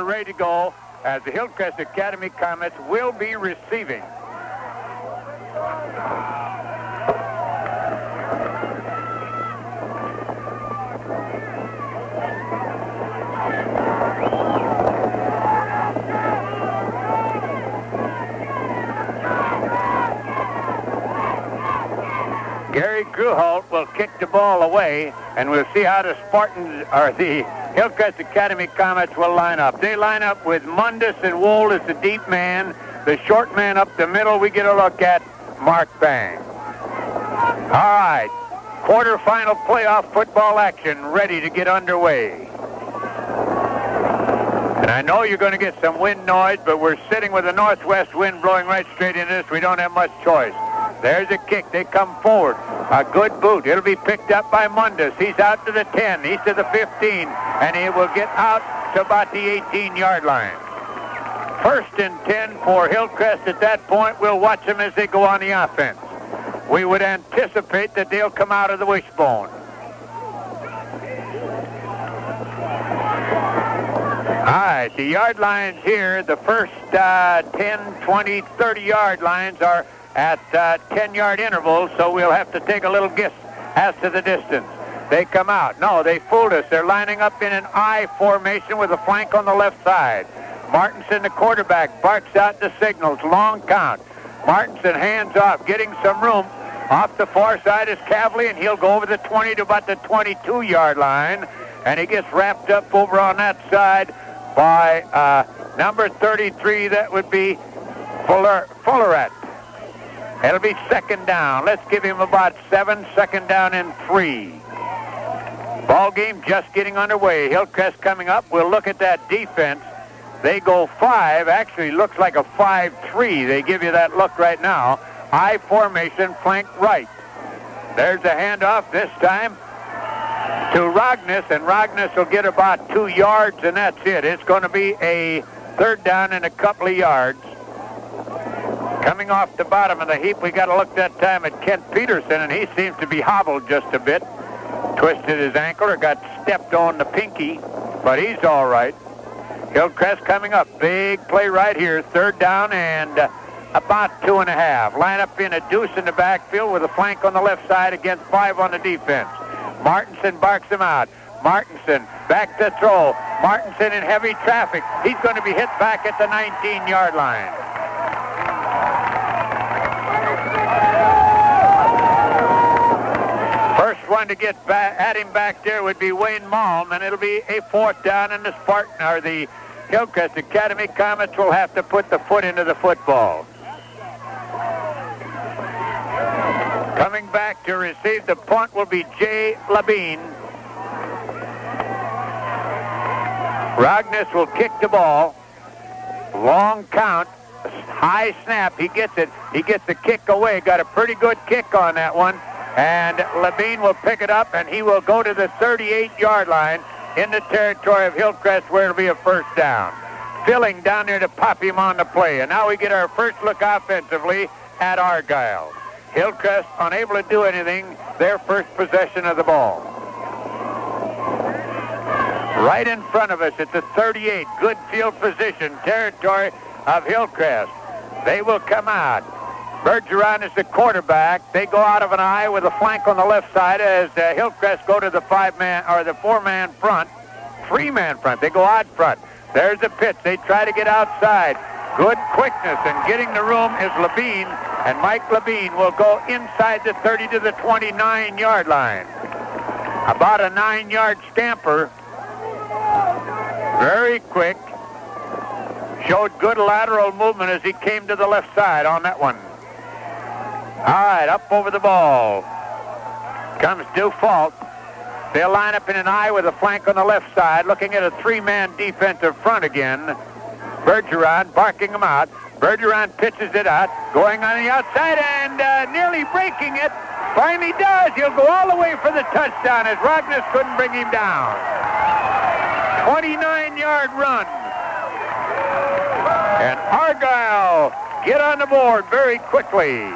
we're ready to go as the Hillcrest Academy Comets will be receiving. Gary Gruholt will kick the ball away, and we'll see how the Spartans, or the Hillcrest Academy Comets, will line up. They line up with Mundus and Wold as the deep man. The short man up the middle, we get a look at Mark Bang. All right, quarterfinal playoff football action ready to get underway. And I know you're going to get some wind noise, but we're sitting with a northwest wind blowing right straight into this. We don't have much choice. There's a kick. They come forward. A good boot. It'll be picked up by Mundus. He's out to the 10. He's to the 15. And he will get out to about the 18-yard line. 1st and 10 for Hillcrest at that point. We'll watch them as they go on the offense. We would anticipate that they'll come out of the wishbone. All right, the yard lines here, the first 10, 20, 30-yard lines are at 10-yard intervals, so we'll have to take a little guess as to the distance. They come out. No, they fooled us. They're lining up in an I formation with a flank on the left side. Martinson, the quarterback, barks out the signals. Long count. Martinson hands off, getting some room. Off the far side is Cavalier, and he'll go over the 20 to about the 22-yard line, and he gets wrapped up over on that side by number 33. That would be Fulleret. It'll be 2nd down. Let's give him about 7. 2nd down and 3. Ball game just getting underway. Hillcrest coming up. We'll look at that defense. They go 5. Actually looks like a 5-3. They give you that look right now. I formation, flank right. There's a handoff this time to Rognus, and Rognus will get about 2 yards, and that's it. It's going to be a 3rd down and a couple of yards. Coming off the bottom of the heap, we got to look that time at Kent Peterson, and he seems to be hobbled just a bit. Twisted his ankle or got stepped on the pinky, but he's all right. Hillcrest coming up. Big play right here. 3rd down and about 2.5. Line up in a deuce in the backfield with a flank on the left side against 5 on the defense. Martinson barks him out. Martinson back to throw. Martinson in heavy traffic. He's going to be hit back at the 19-yard line. First one to get back at him back there would be Wayne Malm, and it'll be a 4th down, and the Spartan, or the Hillcrest Academy Comets, will have to put the foot into the football. Coming back to receive the punt will be Jay Labine. Rognus will kick the ball. Long count. High snap. He gets it. He gets the kick away. Got a pretty good kick on that one. And Labine will pick it up, and he will go to the 38-yard line in the territory of Hillcrest, where it'll be a 1st down. Filling down there to pop him on the play. And now we get our first look offensively at Argyle. Hillcrest unable to do anything, their first possession of the ball. Right in front of us at the 38, good field position, territory of Hillcrest. They will come out. Bergeron is the quarterback. They go out of an I with a flank on the left side as Hillcrest go to the 5-man or the 4-man front, 3-man front. They go odd front. There's the pitch. They try to get outside. Good quickness, and getting the room is Labine, and Mike Labine will go inside the 30 to the 29-yard line. About a 9-yard scamper. Very quick. Showed good lateral movement as he came to the left side on that one. All right, up over the ball comes Dufault. They'll line up in an I with a flank on the left side, looking at a 3-man defensive front again. Bergeron barking him out. Bergeron pitches it out, going on the outside and nearly breaking it. Finally does. He'll go all the way for the touchdown as Rognus couldn't bring him down. 29-yard run. And Argyle get on the board very quickly.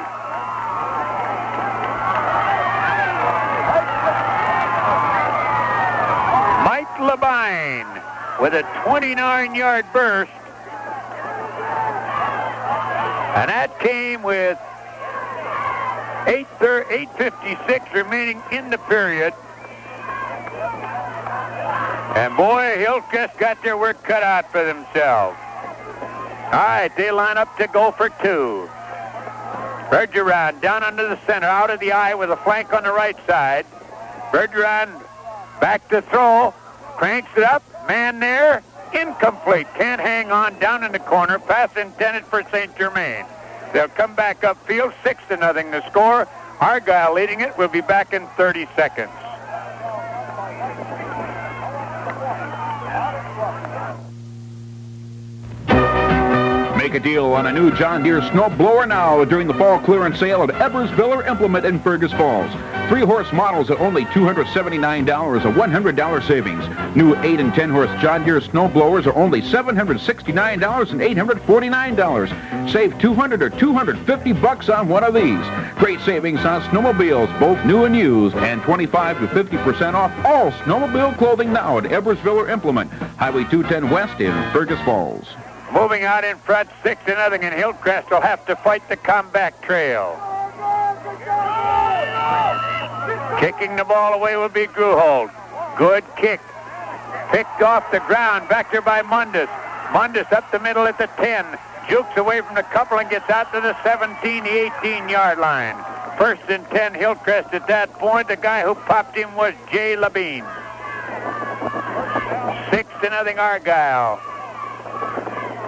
Mike Levang with a 29-yard burst. And that came with 8:56 remaining in the period. And boy, Hillcrest got their work cut out for themselves. All right, they line up to go for two. Bergeron down under the center, out of the eye with a flank on the right side. Bergeron back to throw, cranks it up, man there, incomplete. Can't hang on, down in the corner. Pass intended for St. Germain. They'll come back upfield, 6-0 the score. Argyle leading it. We'll be back in 30 seconds. Make a deal on a new John Deere snow blower now during the fall clearance sale at Ebersviller Implement in Fergus Falls. 3-horse models at only $279, a $100 savings. New 8 and 10-horse John Deere snow blowers are only $769 and $849. Save $200 or $250 on one of these. Great savings on snowmobiles, both new and used, and 25 to 50% off all snowmobile clothing now at Ebersviller Implement, Highway 210 West in Fergus Falls. Moving out in front, 6-0, and Hillcrest will have to fight the comeback trail. Kicking the ball away will be Gruhold. Good kick. Picked off the ground, back there by Mundus. Mundus up the middle at the 10. Jukes away from the couple and gets out to the 17, the 18-yard line. 1st and 10, Hillcrest at that point. The guy who popped him was Jay Levang. 6-0 Argyle.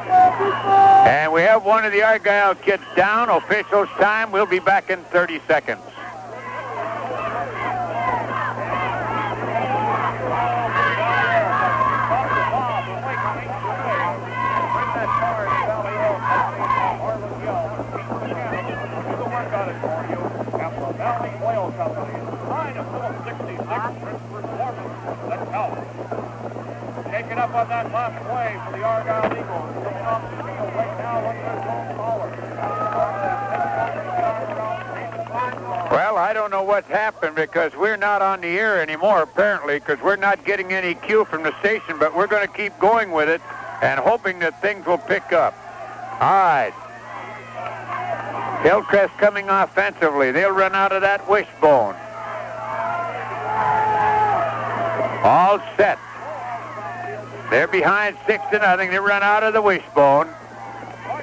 And we have one of the Argyle kids down. Officials time. We'll be back in 30 seconds. Taking up on that last play for the Argyle Eagles. Coming off the field right now, one of their forward. Well, I don't know what's happened because we're not on the air anymore, apparently, because we're not getting any cue from the station, but we're going to keep going with it and hoping that things will pick up. All right. Hillcrest coming offensively. They'll run out of that wishbone. All set. They're behind 6-0. They run out of the wishbone.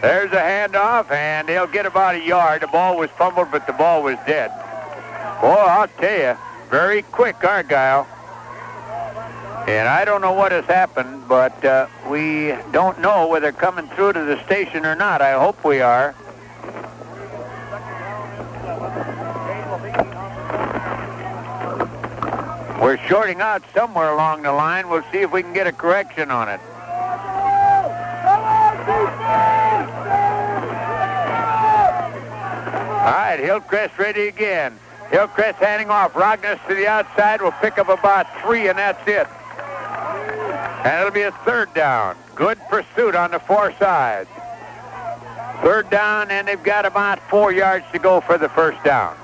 There's a handoff, and they'll get about a yard. The ball was fumbled, but the ball was dead. Boy, I'll tell you, very quick, Argyle. And I don't know what has happened, but we don't know whether they're coming through to the station or not. I hope we are. We're shorting out somewhere along the line. We'll see if we can get a correction on it. All right, Hillcrest ready again. Hillcrest handing off. Rogness to the outside will pick up about 3, and that's it. And it'll be a 3rd down. Good pursuit on the 4 sides. 3rd down, and they've got about 4 yards to go for the 1st down.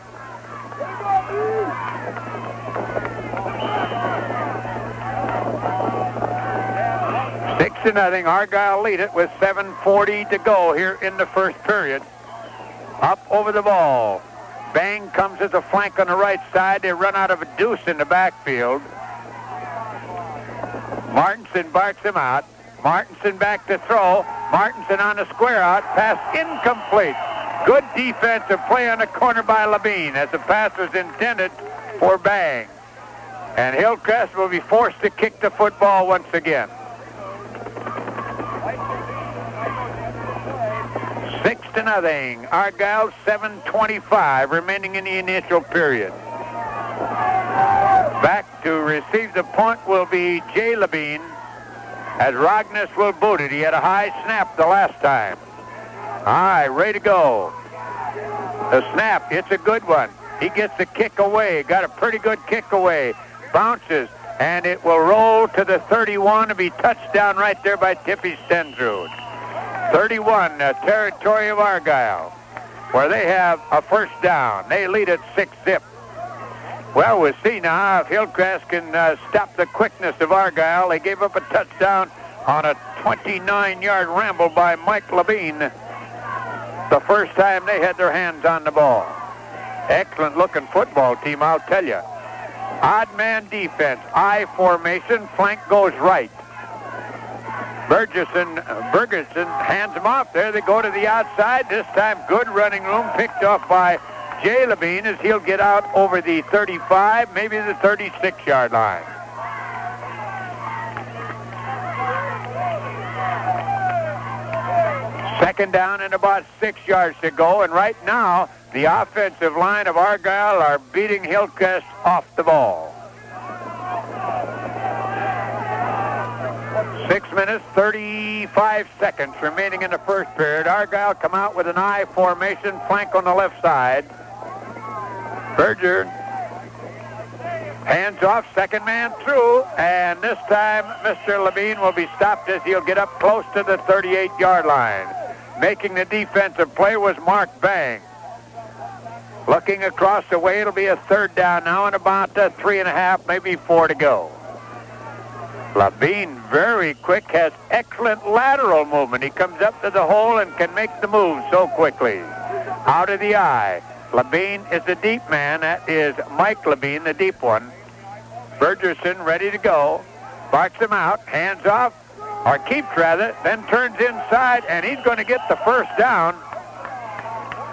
Nothing. Argyle lead it with 7:40 to go here in the 1st period. Up over the ball. Bang comes as a flank on the right side. They run out of a deuce in the backfield. Martinson barks him out. Martinson back to throw. Martinson on the square out. Pass incomplete. Good defensive play on the corner by Levang as the pass was intended for Bang. And Hillcrest will be forced to kick the football once again. 6-0. Argyle 7:25 remaining in the initial period. Back to receive the punt will be Jay Levang as Rogness will boot it. He had a high snap the last time. All right, ready to go. The snap, it's a good one. He gets the kick away. Got a pretty good kick away. Bounces, and it will roll to the 31 and be touchdown right there by Tippy Stensrud. 31, territory of Argyle, where they have a 1st down. They lead at 6-0. Well, we'll see now if Hillcrest can stop the quickness of Argyle. They gave up a touchdown on a 29-yard ramble by Mike Levang the first time they had their hands on the ball. Excellent-looking football team, I'll tell you. Odd man defense, I formation, flank goes right. Bergerson hands them off. There they go to the outside. This time, good running room picked off by Jay Levang as he'll get out over the 35, maybe the 36-yard line. Second down and about 6 yards to go, and right now, the offensive line of Argyle are beating Hillcrest off the ball. 6 minutes, 35 seconds remaining in the first period. Argyle come out with an I formation, flank on the left side. Berger hands off, second man through, and this time Mr. Levang will be stopped as he'll get up close to the 38-yard line. Making the defensive play was Mark Bang. Looking across the way, it'll be a third down now and about 3.5, maybe 4 to go. Levang, very quick, has excellent lateral movement. He comes up to the hole and can make the move so quickly. Out of the eye. Levang is the deep man. That is Mike Levang, the deep one. Bergerson ready to go. Barks him out, hands off, or keeps rather, then turns inside, and he's going to get the first down.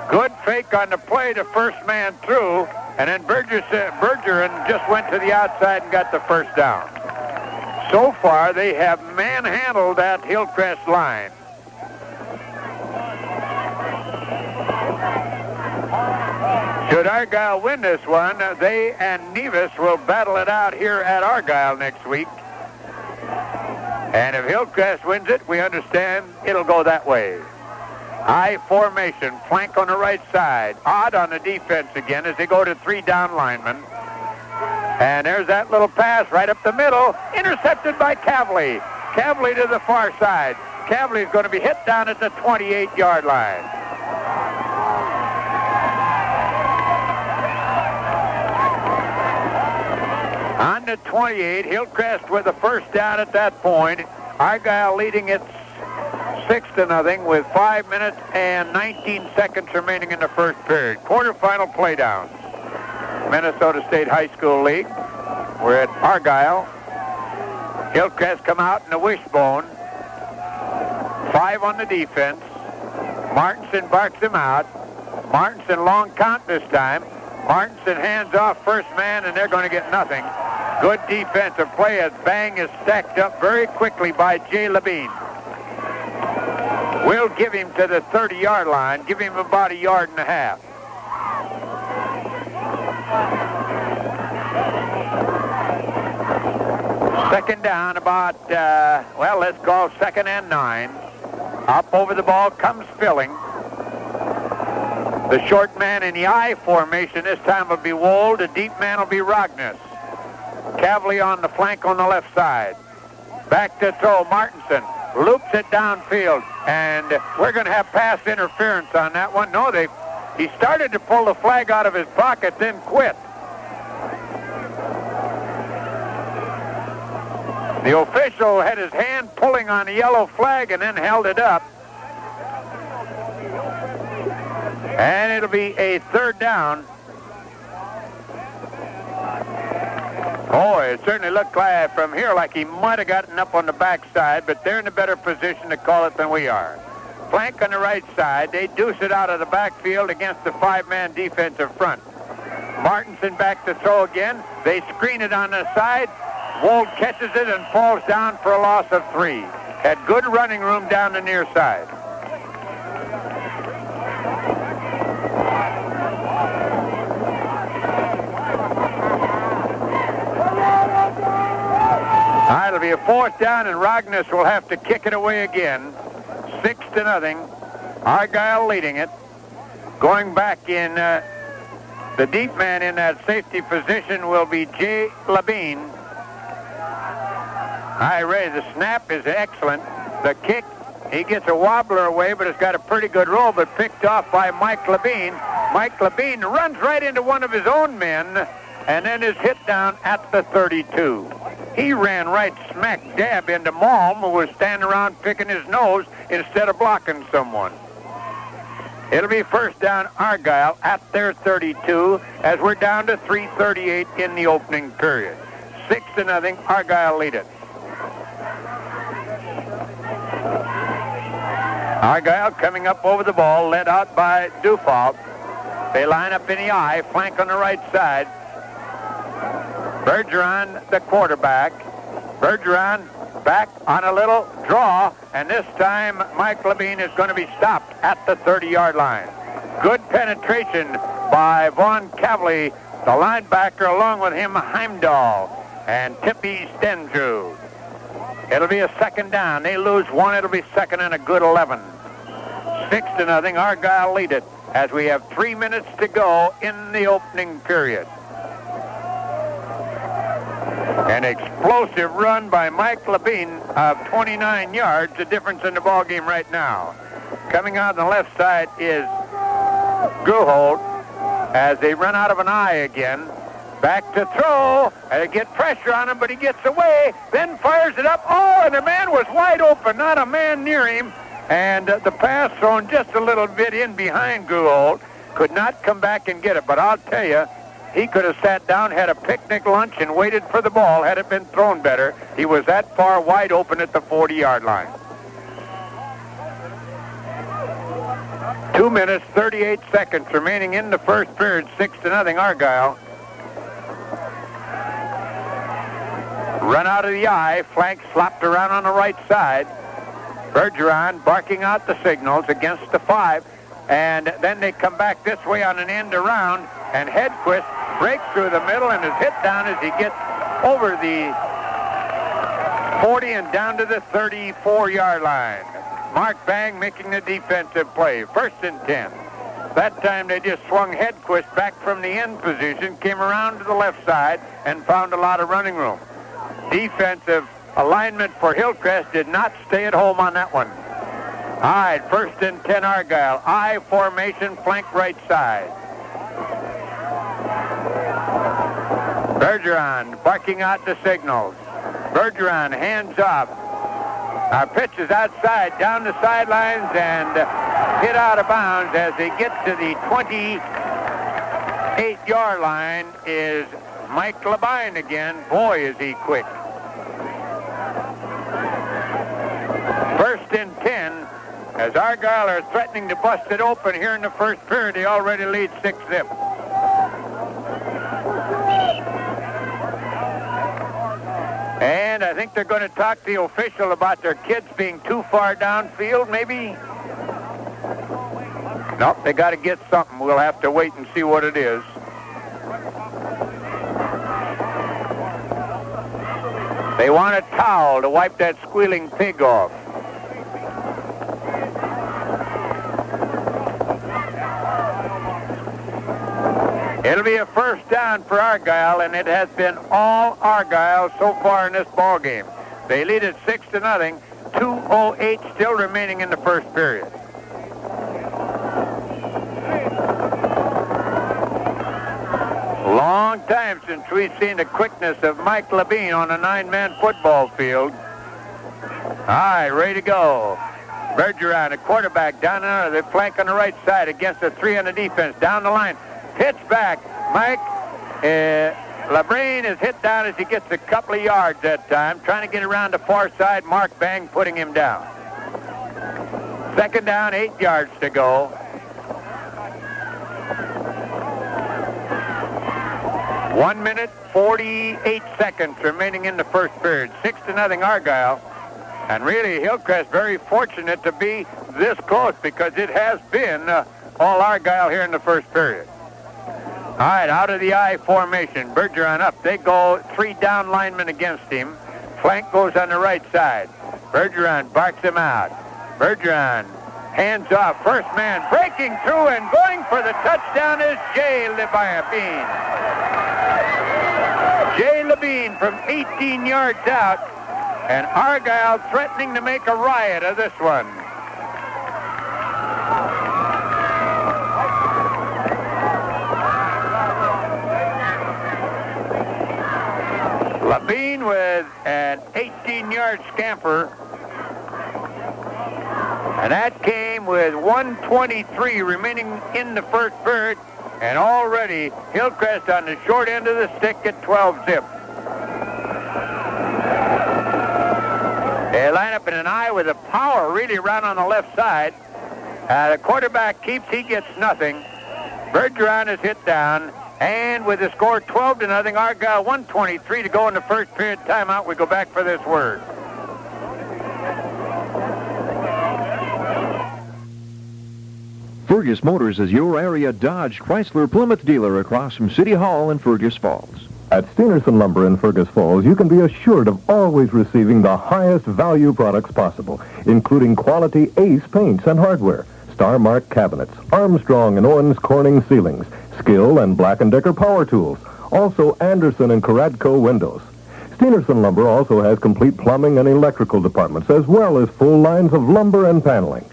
Good fake on the play to first man through, and then Bergeron just went to the outside and got the first down. So far, they have manhandled that Hillcrest line. Should Argyle win this one, they and Nevis will battle it out here at Argyle next week. And if Hillcrest wins it, we understand it'll go that way. I formation, flank on the right side. Odd on the defense again as they go to 3 down linemen. And there's that little pass right up the middle, intercepted by Cavley. Cavley to the far side. Cavley is going to be hit down at the 28-yard line. On the 28, Hillcrest with the first down at that point. Argyle leading it 6-0 with 5 minutes and 19 seconds remaining in the first period. Quarterfinal playdowns. Minnesota State High School League. We're at Argyle. Hillcrest come out in the wishbone. 5 on the defense. Martinson barks him out. Martinson long count this time. Martinson hands off first man, and they're going to get nothing. Good defensive play as Bang is stacked up very quickly by Jay Levang. We'll give him to the 30-yard line, give him about 1.5 yards. Second down about, let's call 2nd and 9. Up over the ball comes Filling. The short man in the I formation this time will be Wold. The deep man will be Rogness. Cavley on the flank on the left side. Back to throw. Martinson loops it downfield, and we're going to have pass interference on that one. No, he started to pull the flag out of his pocket, then quit. The official had his hand pulling on the yellow flag and then held it up. And it'll be a third down. Boy, it certainly looked like from here like he might have gotten up on the backside, but they're in a better position to call it than we are. Flank on the right side. They deuce it out of the backfield against the 5-man defensive front. Martinson back to throw again. They screen it on the side. Wold catches it and falls down for a loss of 3. Had good running room down the near side. All right, it'll be a 4th down, and Rogness will have to kick it away again. 6-0. Argyle leading it. Going back in, the deep man in that safety position will be Jay Levang. Hi, Ray, the snap is excellent. The kick, he gets a wobbler away, but it's got a pretty good roll, but picked off by Mike Levang. Mike Levang runs right into one of his own men and then is hit down at the 32. He ran right smack dab into Malm, who was standing around picking his nose instead of blocking someone. It'll be first down Argyle at their 32 as we're down to 3:38 in the opening period. 6-0, Argyle lead it. Argyle coming up over the ball, led out by Dufault. They line up in the I, flank on the right side. Bergeron, the quarterback. Bergeron back on a little draw, and this time Mike Levang is going to be stopped at the 30-yard line. Good penetration by Vaughn Cavley, the linebacker, along with him Heimdall and Tippy Stendrew. It'll be a second down. They lose one. It'll be second and a good 11. 6-0, Argyle lead it as we have 3 minutes to go in the opening period. An explosive run by Mike Levang of 29 yards, the difference in the ball game right now. Coming out on the left side is Gruholt as they run out of an I again. Back to throw, and they get pressure on him, but he gets away, then fires it up. Oh, and the man was wide open, not a man near him. And the pass thrown just a little bit in behind Gruholt. Could not come back and get it, but I'll tell you, he could have sat down, had a picnic lunch, and waited for the ball had it been thrown better. He was that far wide open at the 40-yard line. 2 minutes, 38 seconds remaining in the first period, 6-0 Argyle. Run out of the I, flank flopped around on the right side. Bergeron barking out the signals against the 5, and then they come back this way on an end around, and Hedquist breaks through the middle and is hit down as he gets over the 40 and down to the 34-yard line. Mark Bang making the defensive play. 1st and 10. That time they just swung Hedquist back from the end position, came around to the left side, and found a lot of running room. Defensive alignment for Hillcrest did not stay at home on that one. All right, 1st and 10 Argyle. I formation, flank right side. Bergeron barking out the signals. Bergeron hands off. Our pitch is outside, down the sidelines, and hit out of bounds as they get to the 28-yard line is Mike Levang again. Boy, is he quick. 1st and 10, as Argyle are threatening to bust it open here in the first period. They already lead 6-0. And I think they're going to talk to the official about their kids being too far downfield, maybe? Nope, they got to get something. We'll have to wait and see what it is. They want a towel to wipe that squealing pig off. It'll be a first down for Argyle, and it has been all Argyle so far in this ball game. They lead it 6-0. 2:08 still remaining in the first period. Long time since we've seen the quickness of Mike Levang on a 9-man football field. All right, ready to go. Bergeron, a quarterback, down the flank on the right side against the 3 on the defense. Down the line. Pitch back. Mike Levang is hit down as he gets a couple of yards that time. Trying to get around the far side. Mark Bang putting him down. 2nd down, 8 yards to go. One minute, 48 seconds remaining in the first period. 6-0 Argyle. And really, Hillcrest very fortunate to be this close because it has been all Argyle here in the first period. All right, out of the I formation. Bergeron up. They go 3 down linemen against him. Flank goes on the right side. Bergeron barks him out. Bergeron hands off. First man breaking through and going for the touchdown is Jay Levang. Jay Levang from 18 yards out. And Argyle threatening to make a riot of this one. Levang with an 18-yard scamper. And that came with 1:23 remaining in the first period. And already Hillcrest on the short end of the stick at 12 zip. They line up in an eye with the power really around on the left side. The quarterback keeps, he gets nothing. Bergeron is hit down. And with the score 12-0, Argyle 1:23 to go in the first period timeout. We go back for this word. Fergus Motors is your area Dodge Chrysler Plymouth dealer across from City Hall in Fergus Falls. At Steenerson Lumber in Fergus Falls, you can be assured of always receiving the highest value products possible, including quality Ace paints and hardware, Star-Mark cabinets, Armstrong and Owens Corning ceilings, Skill and Black & Decker power tools, also Anderson and Karadko windows. Steenerson Lumber also has complete plumbing and electrical departments, as well as full lines of lumber and paneling.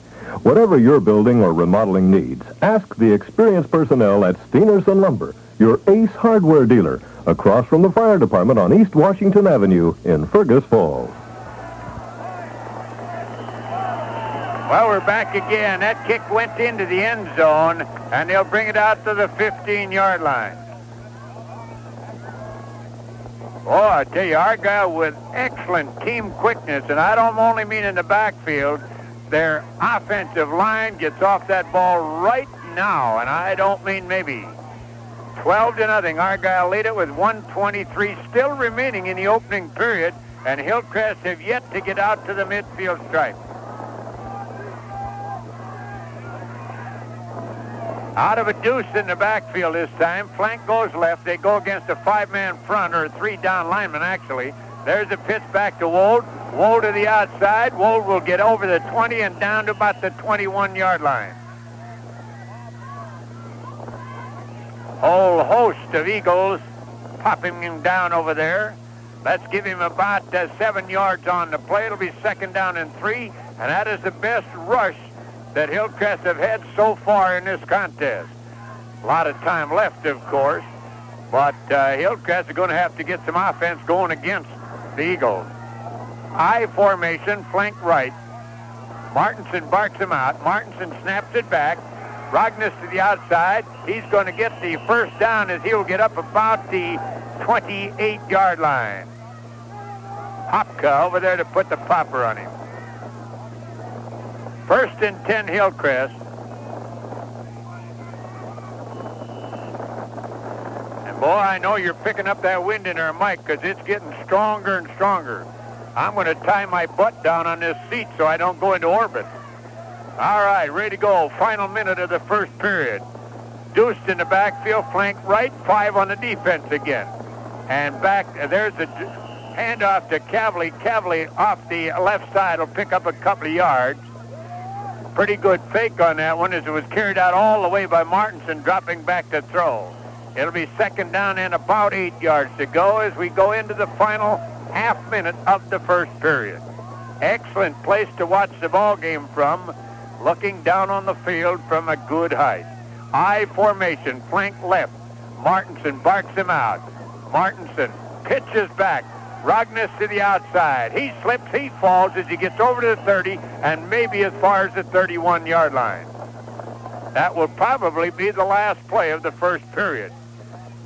Whatever your building or remodeling needs, ask the experienced personnel at Steenerson Lumber, your Ace hardware dealer, across from the fire department on East Washington Avenue in Fergus Falls. Well, we're back again. That kick went into the end zone, and they'll bring it out to the 15-yard line. Oh, I tell you, Argyle with excellent team quickness, and I don't only mean in the backfield. Their offensive line gets off that ball right now, and I don't mean maybe. 12-0. Argyle lead it with 1:23 still remaining in the opening period, and Hillcrest have yet to get out to the midfield stripe. Out of a deuce in the backfield this time. Flank goes left. They go against a 5-man front, or a 3-down lineman, actually. There's a pitch back to Wold. Wold to the outside. Wold will get over the 20 and down to about the 21-yard line. Whole host of Eagles popping him down over there. Let's give him about 7 yards on the play. It'll be 2nd down and 3, and that is the best rush that Hillcrest have had so far in this contest. A lot of time left, of course, but Hillcrest are going to have to get some offense going against the Eagles. I formation, flank right. Martinson barks him out. Martinson snaps it back. Rogness to the outside. He's going to get the first down as he'll get up about the 28-yard line. Hopka over there to put the popper on him. 1st and 10 Hillcrest. And boy, I know you're picking up that wind in there, Mike, because it's getting stronger and stronger. I'm going to tie my butt down on this seat so I don't go into orbit. All right, ready to go. Final minute of the first period. Deuced in the backfield, flank right, 5 on the defense again. And back, there's a handoff to Cavley. Cavley off the left side will pick up a couple of yards. Pretty good fake on that one as it was carried out all the way by Martinson, dropping back to throw. It'll be 2nd down and about 8 yards to go as we go into the final half minute of the first period. Excellent place to watch the ball game from, looking down on the field from a good height. I formation, flank left. Martinson barks him out. Martinson pitches back. Rogness to the outside. He slips, he falls as he gets over to the 30 and maybe as far as the 31-yard line. That will probably be the last play of the first period,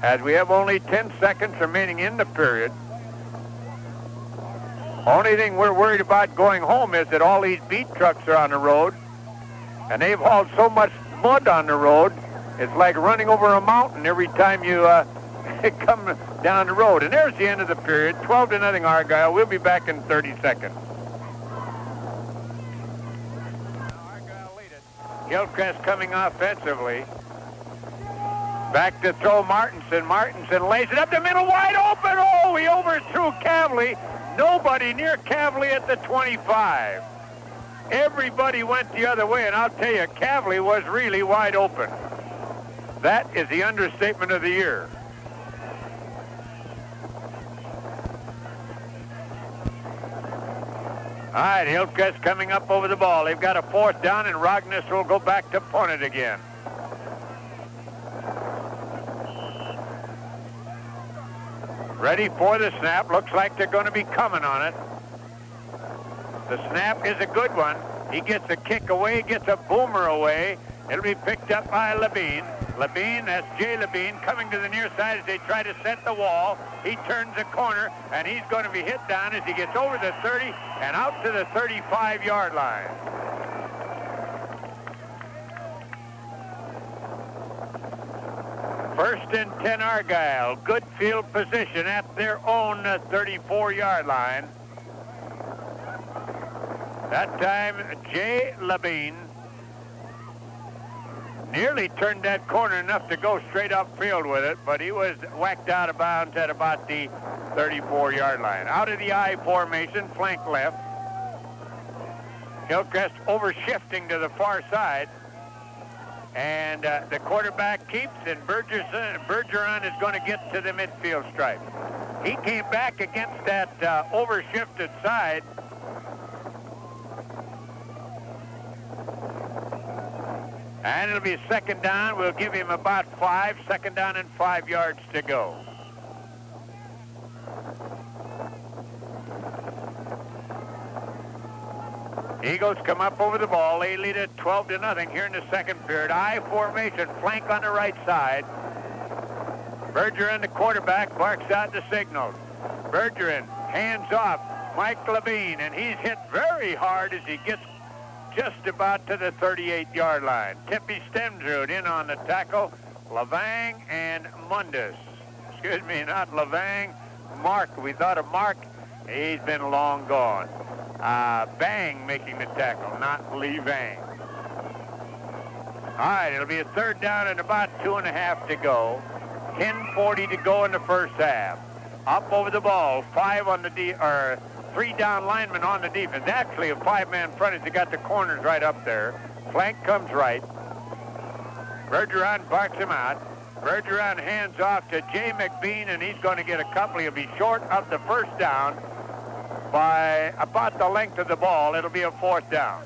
as we have only 10 seconds remaining in the period. Only thing we're worried about going home is that all these beat trucks are on the road, and they've hauled so much mud on the road, it's like running over a mountain every time you come down the road. And there's the end of the period. 12-0 Argyle. We'll be back in 30 seconds. Argyle lead it. Hillcrest coming offensively. Back to throw Martinson. Martinson lays it up the middle, wide open. Oh, he overthrew Cavley. Nobody near Cavley at the 25. Everybody went the other way, and I'll tell you, Cavley was really wide open. That is the understatement of the year. All right, Hillcrest coming up over the ball. They've got a 4th down, and Rogness will go back to punt it again. Ready for the snap. Looks like they're going to be coming on it. The snap is a good one. He gets a kick away, gets a boomer away. It'll be picked up by Levang. Levang, that's Jay Levang, coming to the near side as they try to set the wall. He turns the corner, and he's going to be hit down as he gets over the 30 and out to the 35-yard line. First and 10 Argyle. Good field position at their own 34-yard line. That time, Jay Levang nearly turned that corner enough to go straight upfield with it, but he was whacked out of bounds at about the 34-yard line. Out of the I formation, flank left. Hillcrest over-shifting to the far side. And the quarterback keeps, and Bergeron is going to get to the midfield stripe. He came back against that over-shifted side. And it'll be second down. We'll give him about 5. Second down and 5 yards to go. Eagles come up over the ball. They lead it 12-0 here in the second period. I formation, flank on the right side. Bergeron, the quarterback, barks out the signals. Bergeron, hands off. Mike Levang, and he's hit very hard as he gets just about to the 38-yard line. Tippy Stemsrud in on the tackle. Levang and Mundus. Excuse me, not Levang. Mark. We thought of Mark. He's been long gone. Bang making the tackle, not Levang. All right, it'll be a third down and about 2.5 to go. 10:40 to go in the first half. Up over the ball, 3 down linemen on the defense. Actually, a 5-man front as they got the corners right up there. Flank comes right. Bergeron barks him out. Bergeron hands off to Jay McBean, and he's going to get a couple. He'll be short of the first down by about the length of the ball. It'll be a 4th down.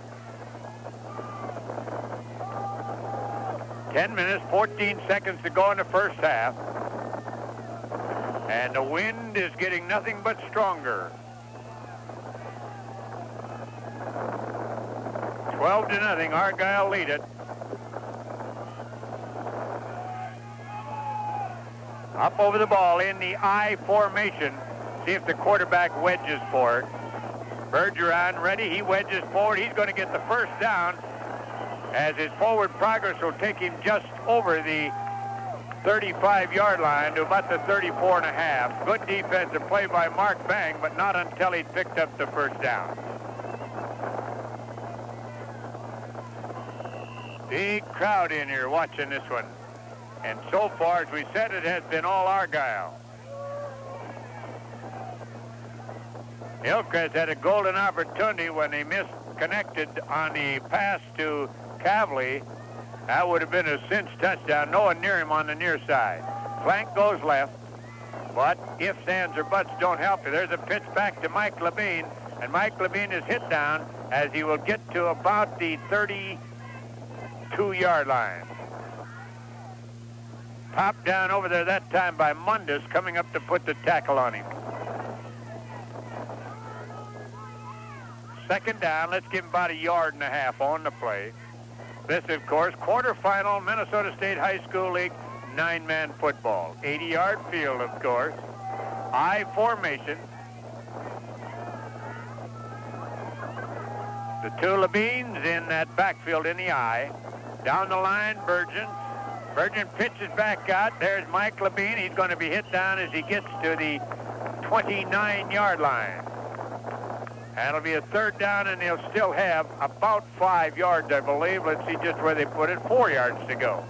10 minutes, 14 seconds to go in the first half. And the wind is getting nothing but stronger. 12-0, Argyle lead it. Up over the ball in the I formation. See if the quarterback wedges for it. Bergeron ready. He wedges forward. He's going to get the first down as his forward progress will take him just over the 35-yard line to about the 34.5. Good defensive play by Mark Bang, but not until he picked up the first down. Big crowd in here watching this one. And so far, as we said, it has been all Argyle. Hillcrest had a golden opportunity when they misconnected on the pass to Cavley. That would have been a cinch touchdown. No one near him on the near side. Flank goes left, but ifs, ands, or buts don't help you. There's a pitch back to Mike Levang, and Mike Levang is hit down as he will get to about the 32-yard line. Popped down over there that time by Mundus, coming up to put the tackle on him. Second down, let's give him about 1.5 yards on the play. This, of course, quarterfinal Minnesota State High School League 9-man football. 80-yard field, of course. I formation. The two Levangs in that backfield in the I. Down the line, Bergeron. Bergeron pitches back out. There's Mike Levang. He's going to be hit down as he gets to the 29-yard line. And it'll be a third down, and they'll still have about 5 yards, I believe. Let's see just where they put it. 4 yards to go.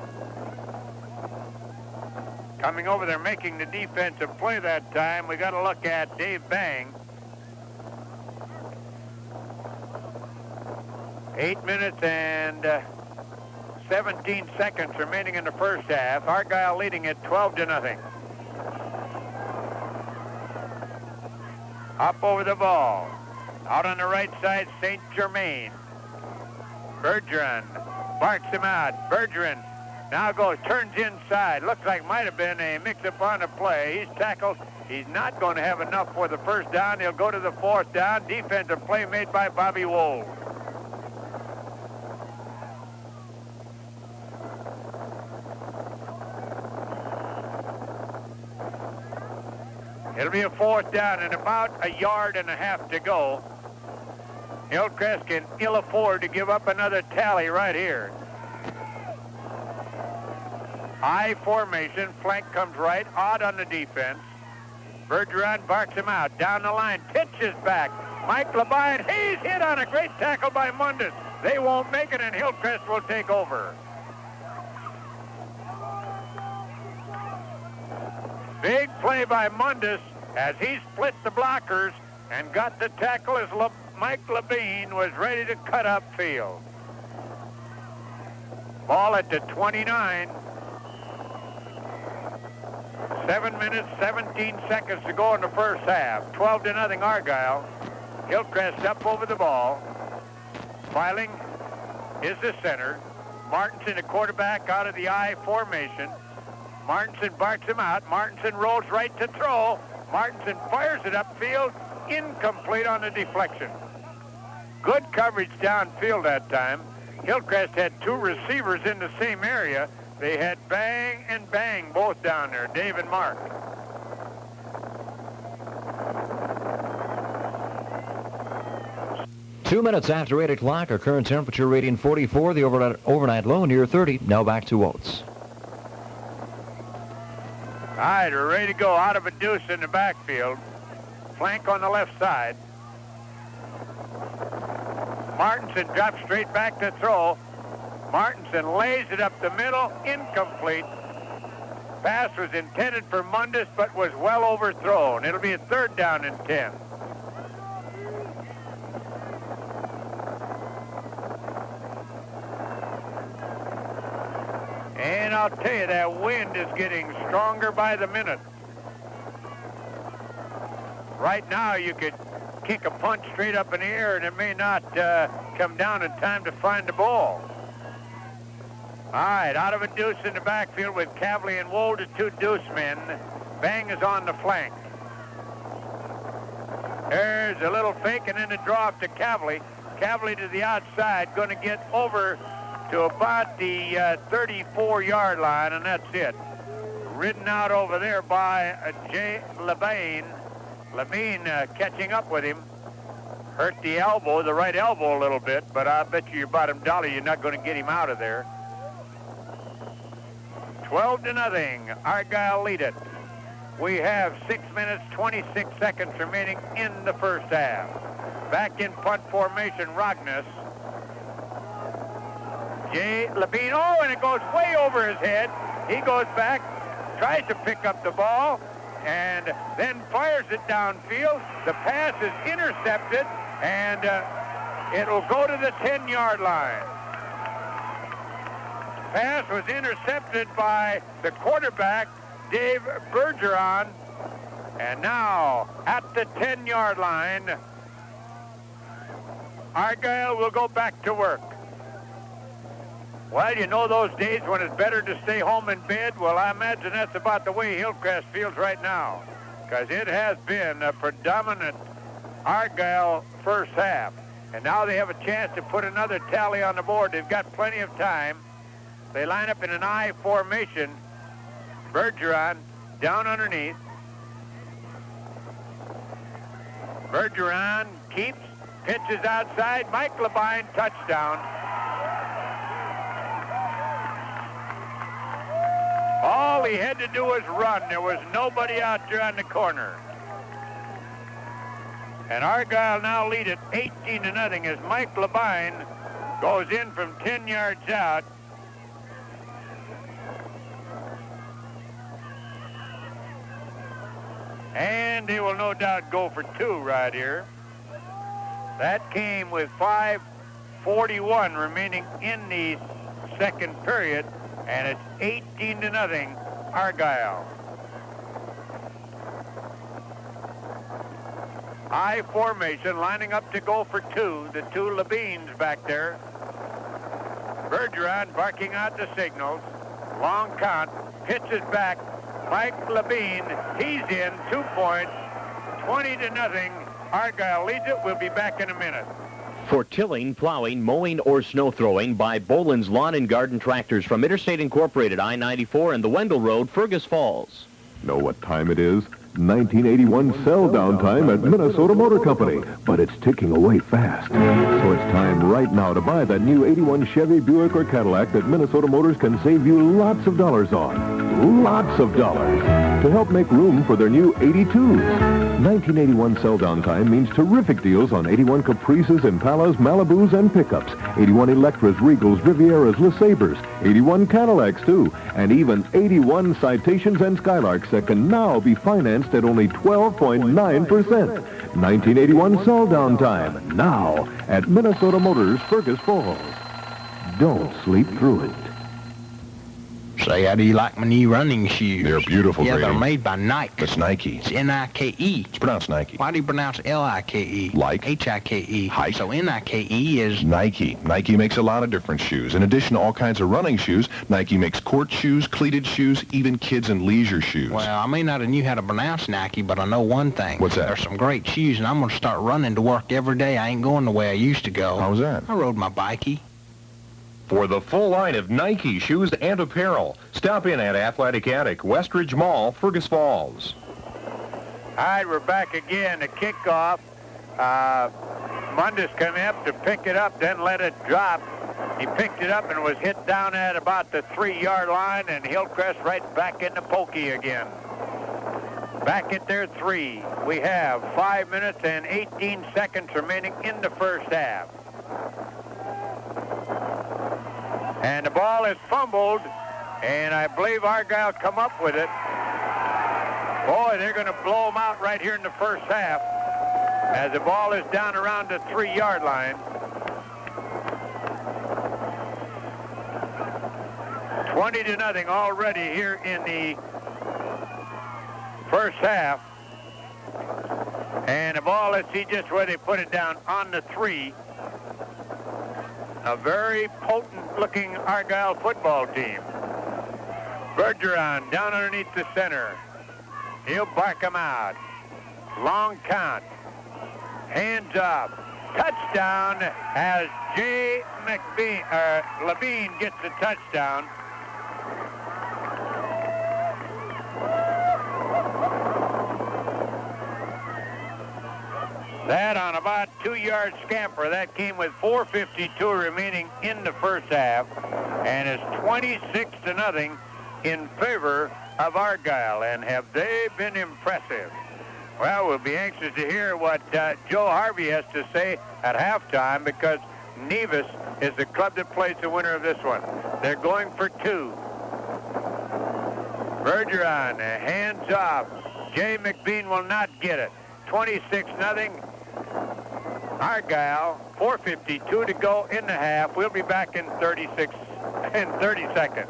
Coming over there, making the defensive play that time, we got to look at Dave Bang. 8 minutes and 17 seconds remaining in the first half. Argyle leading it 12-0. Up over the ball. Out on the right side, St. Germain. Bergeron barks him out. Bergeron now turns inside. Looks like might have been a mix-up on the play. He's tackled He's not going to have enough for the first down. He'll go to the fourth down. Defensive play made by Bobby Wold. It'll be a fourth down and about 1.5 yards to go. Hillcrest can ill afford to give up another tally right here. I formation, flank comes right, odd on the defense. Bergeron barks him out, down the line, pitches back. Mike Levang, he's hit on a great tackle by Mundus. They won't make it, and Hillcrest will take over. Big play by Mundus as he split the blockers and got the tackle as Mike Levang was ready to cut upfield. Ball at the 29. 7 minutes, 17 seconds to go in the first half. 12-0 Argyle. Hillcrest up over the ball. Filing is the center. Martinson, the quarterback, out of the I formation. Martinson barks him out. Martinson rolls right to throw. Martinson fires it upfield. Incomplete on the deflection. Good coverage downfield that time. Hillcrest had 2 receivers in the same area. They had Bang and Bang both down there, Dave and Mark. Two minutes after 8 o'clock, our current temperature reading 44, the overnight low near 30. Now back to Oats. All right, we're ready to go. Out of a deuce in the backfield. Flank on the left side. Martinson drops straight back to throw. Martinson lays it up the middle, incomplete. Pass was intended for Mundus, but was well overthrown. It'll be a 3rd down and 10. And I'll tell you, that wind is getting stronger by the minute. Right now, you could kick a punch straight up in the air, and it may not come down in time to find the ball. All right, out of a deuce in the backfield with Cavley and Wold, the 2 deuce men. Bang is on the flank. There's a little fake and then a draw up to Cavley. Cavley to the outside, going to get over to about the 34-yard line, and that's it. Ridden out over there by Levang. Levang catching up with him. Hurt the elbow, the right elbow a little bit, but I bet you your bottom dollar you're not going to get him out of there. 12-0. Argyle lead it. We have 6 minutes, 26 seconds remaining in the first half. Back in punt formation, Rogness. Levang, oh, and it goes way over his head. He goes back, tries to pick up the ball, and then fires it downfield. The pass is intercepted, and it will go to the 10-yard line. Pass was intercepted by the quarterback, Dave Bergeron. And now, at the 10-yard line, Argyle will go back to work. Well, you know those days when it's better to stay home in bed? Well, I imagine that's about the way Hillcrest feels right now, because it has been a predominant Argyle first half. And now they have a chance to put another tally on the board. They've got plenty of time. They line up in an I formation. Bergeron down underneath. Bergeron keeps, pitches outside. Mike Levang, touchdown. All he had to do was run. There was nobody out there on the corner. And Argyle now lead it 18-0 as Mike Levang goes in from 10 yards out. And he will no doubt go for 2 right here. That came with 5:41 remaining in the second period, and it's 18-0 Argyle. I formation lining up to go for 2. The 2 Levangs back there. Bergeron barking out the signals. Long count, pitches back. Mike Levang, he's in, 2 points, 20-0. Argyle leads it. We'll be back in a minute. For tilling, plowing, mowing, or snow throwing, buy Boland's Lawn and Garden Tractors from Interstate Incorporated, I-94 and the Wendell Road, Fergus Falls. Know what time it is? 1981 sell-down time at Minnesota Motor Company. But it's ticking away fast. So it's time right now to buy that new 81 Chevy, Buick, or Cadillac that Minnesota Motors can save you lots of dollars on. Lots of dollars. To help make room for their new 82s. 1981 sell-down time means terrific deals on 81 Caprices, Impalas, Malibus, and pickups. 81 Electras, Regals, Rivieras, LeSabres. 81 Cadillacs, too. And even 81 Citations and Skylarks that can now be financed at only 12.9%. 1981 sell-down time, now at Minnesota Motors, Fergus Falls. Don't sleep through it. Say, how do you like my new running shoes? They're beautiful, Yeah, Grady. they're made by Nike. It's Nike. It's N-I-K-E. It's pronounced Nike. Why do you pronounce L-I-K-E? Like? H-I-K-E. Hike. So N-I-K-E is... Nike. Nike makes a lot of different shoes. In addition to all kinds of running shoes, Nike makes court shoes, cleated shoes, even kids and leisure shoes. Well, I may not have knew how to pronounce Nike, but I know one thing. What's that? There's some great shoes, and I'm going to start running to work every day. I ain't going the way I used to go. How's that? I rode my bikey. For the full line of Nike shoes and apparel, stop in at Athletic Attic, Westridge Mall, Fergus Falls. All right, we're back again. The kickoff. Mundus came up to pick it up, then let it drop. He picked it up and was hit down at about the 3-yard line, and Hillcrest right back in the pokey again. Back at their 3. We have 5 minutes and 18 seconds remaining in the first half. And the ball is fumbled, and I believe Argyle come up with it. Boy, they're going to blow them out right here in the first half as the ball is down around the 3-yard line. 20-0 already here in the first half. And the ball, let's see just where they put it down, on the 3. A very potent-looking Argyle football team. Bergeron down underneath the center. He'll bark him out. Long count. Hands up. Touchdown as Levang gets the touchdown. That on about 2-yard scamper. That came with 4:52 remaining in the first half, and it's 26-0 in favor of Argyle. And have they been impressive? Well, we'll be anxious to hear what Joe Harvey has to say at halftime, because Nevis is the club that plays the winner of this one. They're going for 2. Bergeron, hands off. Jay McBean will not get it. 26-0. Argyle, 4:52 to go in the half. We'll be back in 30 seconds.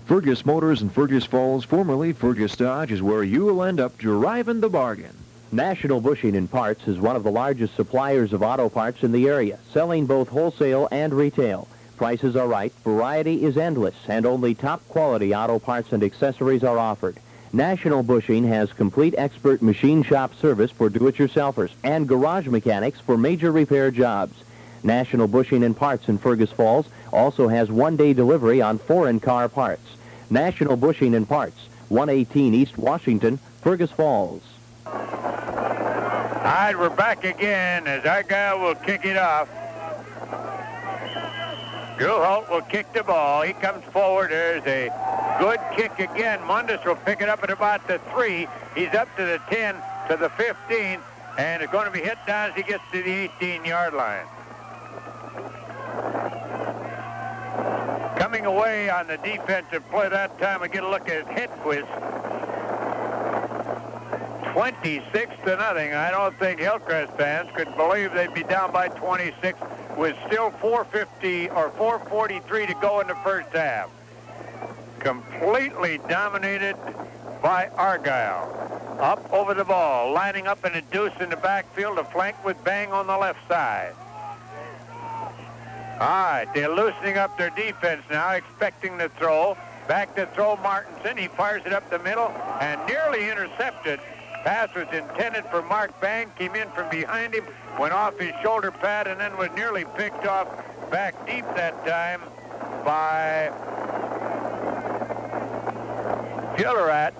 Fergus Motors in Fergus Falls, formerly Fergus Dodge, is where you will end up driving the bargain. National Bushing and Parts is one of the largest suppliers of auto parts in the area, selling both wholesale and retail. Prices are right, variety is endless, and only top-quality auto parts and accessories are offered. National Bushing has complete expert machine shop service for do-it-yourselfers and garage mechanics for major repair jobs. National Bushing and Parts in Fergus Falls also has one-day delivery on foreign car parts. National Bushing and Parts, 118 East Washington, Fergus Falls. All right, we're back again as Argyle will kick it off. Drew Holt will kick the ball. He comes forward. There's a good kick again. Mundus will pick it up at about the 3. He's up to the 10, to the 15, and it's going to be hit down as he gets to the 18-yard line. Coming away on the defensive play that time, we get a look at Hedquist. 26-0. I don't think Hillcrest fans could believe they'd be down by 26 with still 4:43 to go in the first half. Completely dominated by Argyle. Up over the ball, lining up in a deuce in the backfield, a flank with Bang on the left side. All right, they're loosening up their defense now, expecting the throw. Back to throw Martinson. He fires it up the middle and nearly intercepted. Pass was intended for Mark Bang. Came in from behind him, went off his shoulder pad, and then was nearly picked off back deep that time by Gillerat.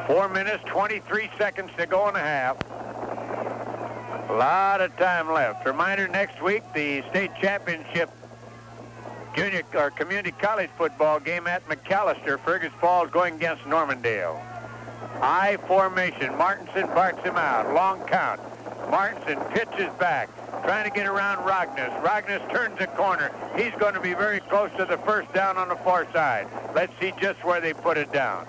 4 minutes, 23 seconds to go in the half. A lot of time left. Reminder, next week, the state championship junior or community college football game at McAllister. Fergus Falls going against Normandale. I formation. Martinson barks him out. Long count. Martinson pitches back, trying to get around Rogness. Rogness turns the corner. He's going to be very close to the first down on the far side. Let's see just where they put it down.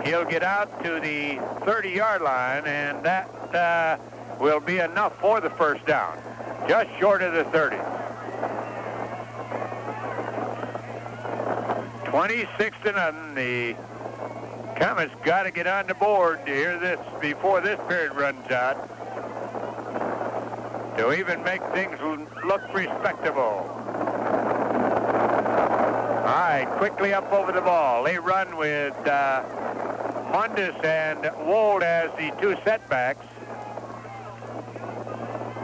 He'll get out to the 30-yard line, and that will be enough for the first down. Just short of the 30. 26-0. The Comets got to get on the board to hear this before this period runs out, to even make things look respectable. All right, quickly up over the ball. They run with Mundus and Wold as the two setbacks.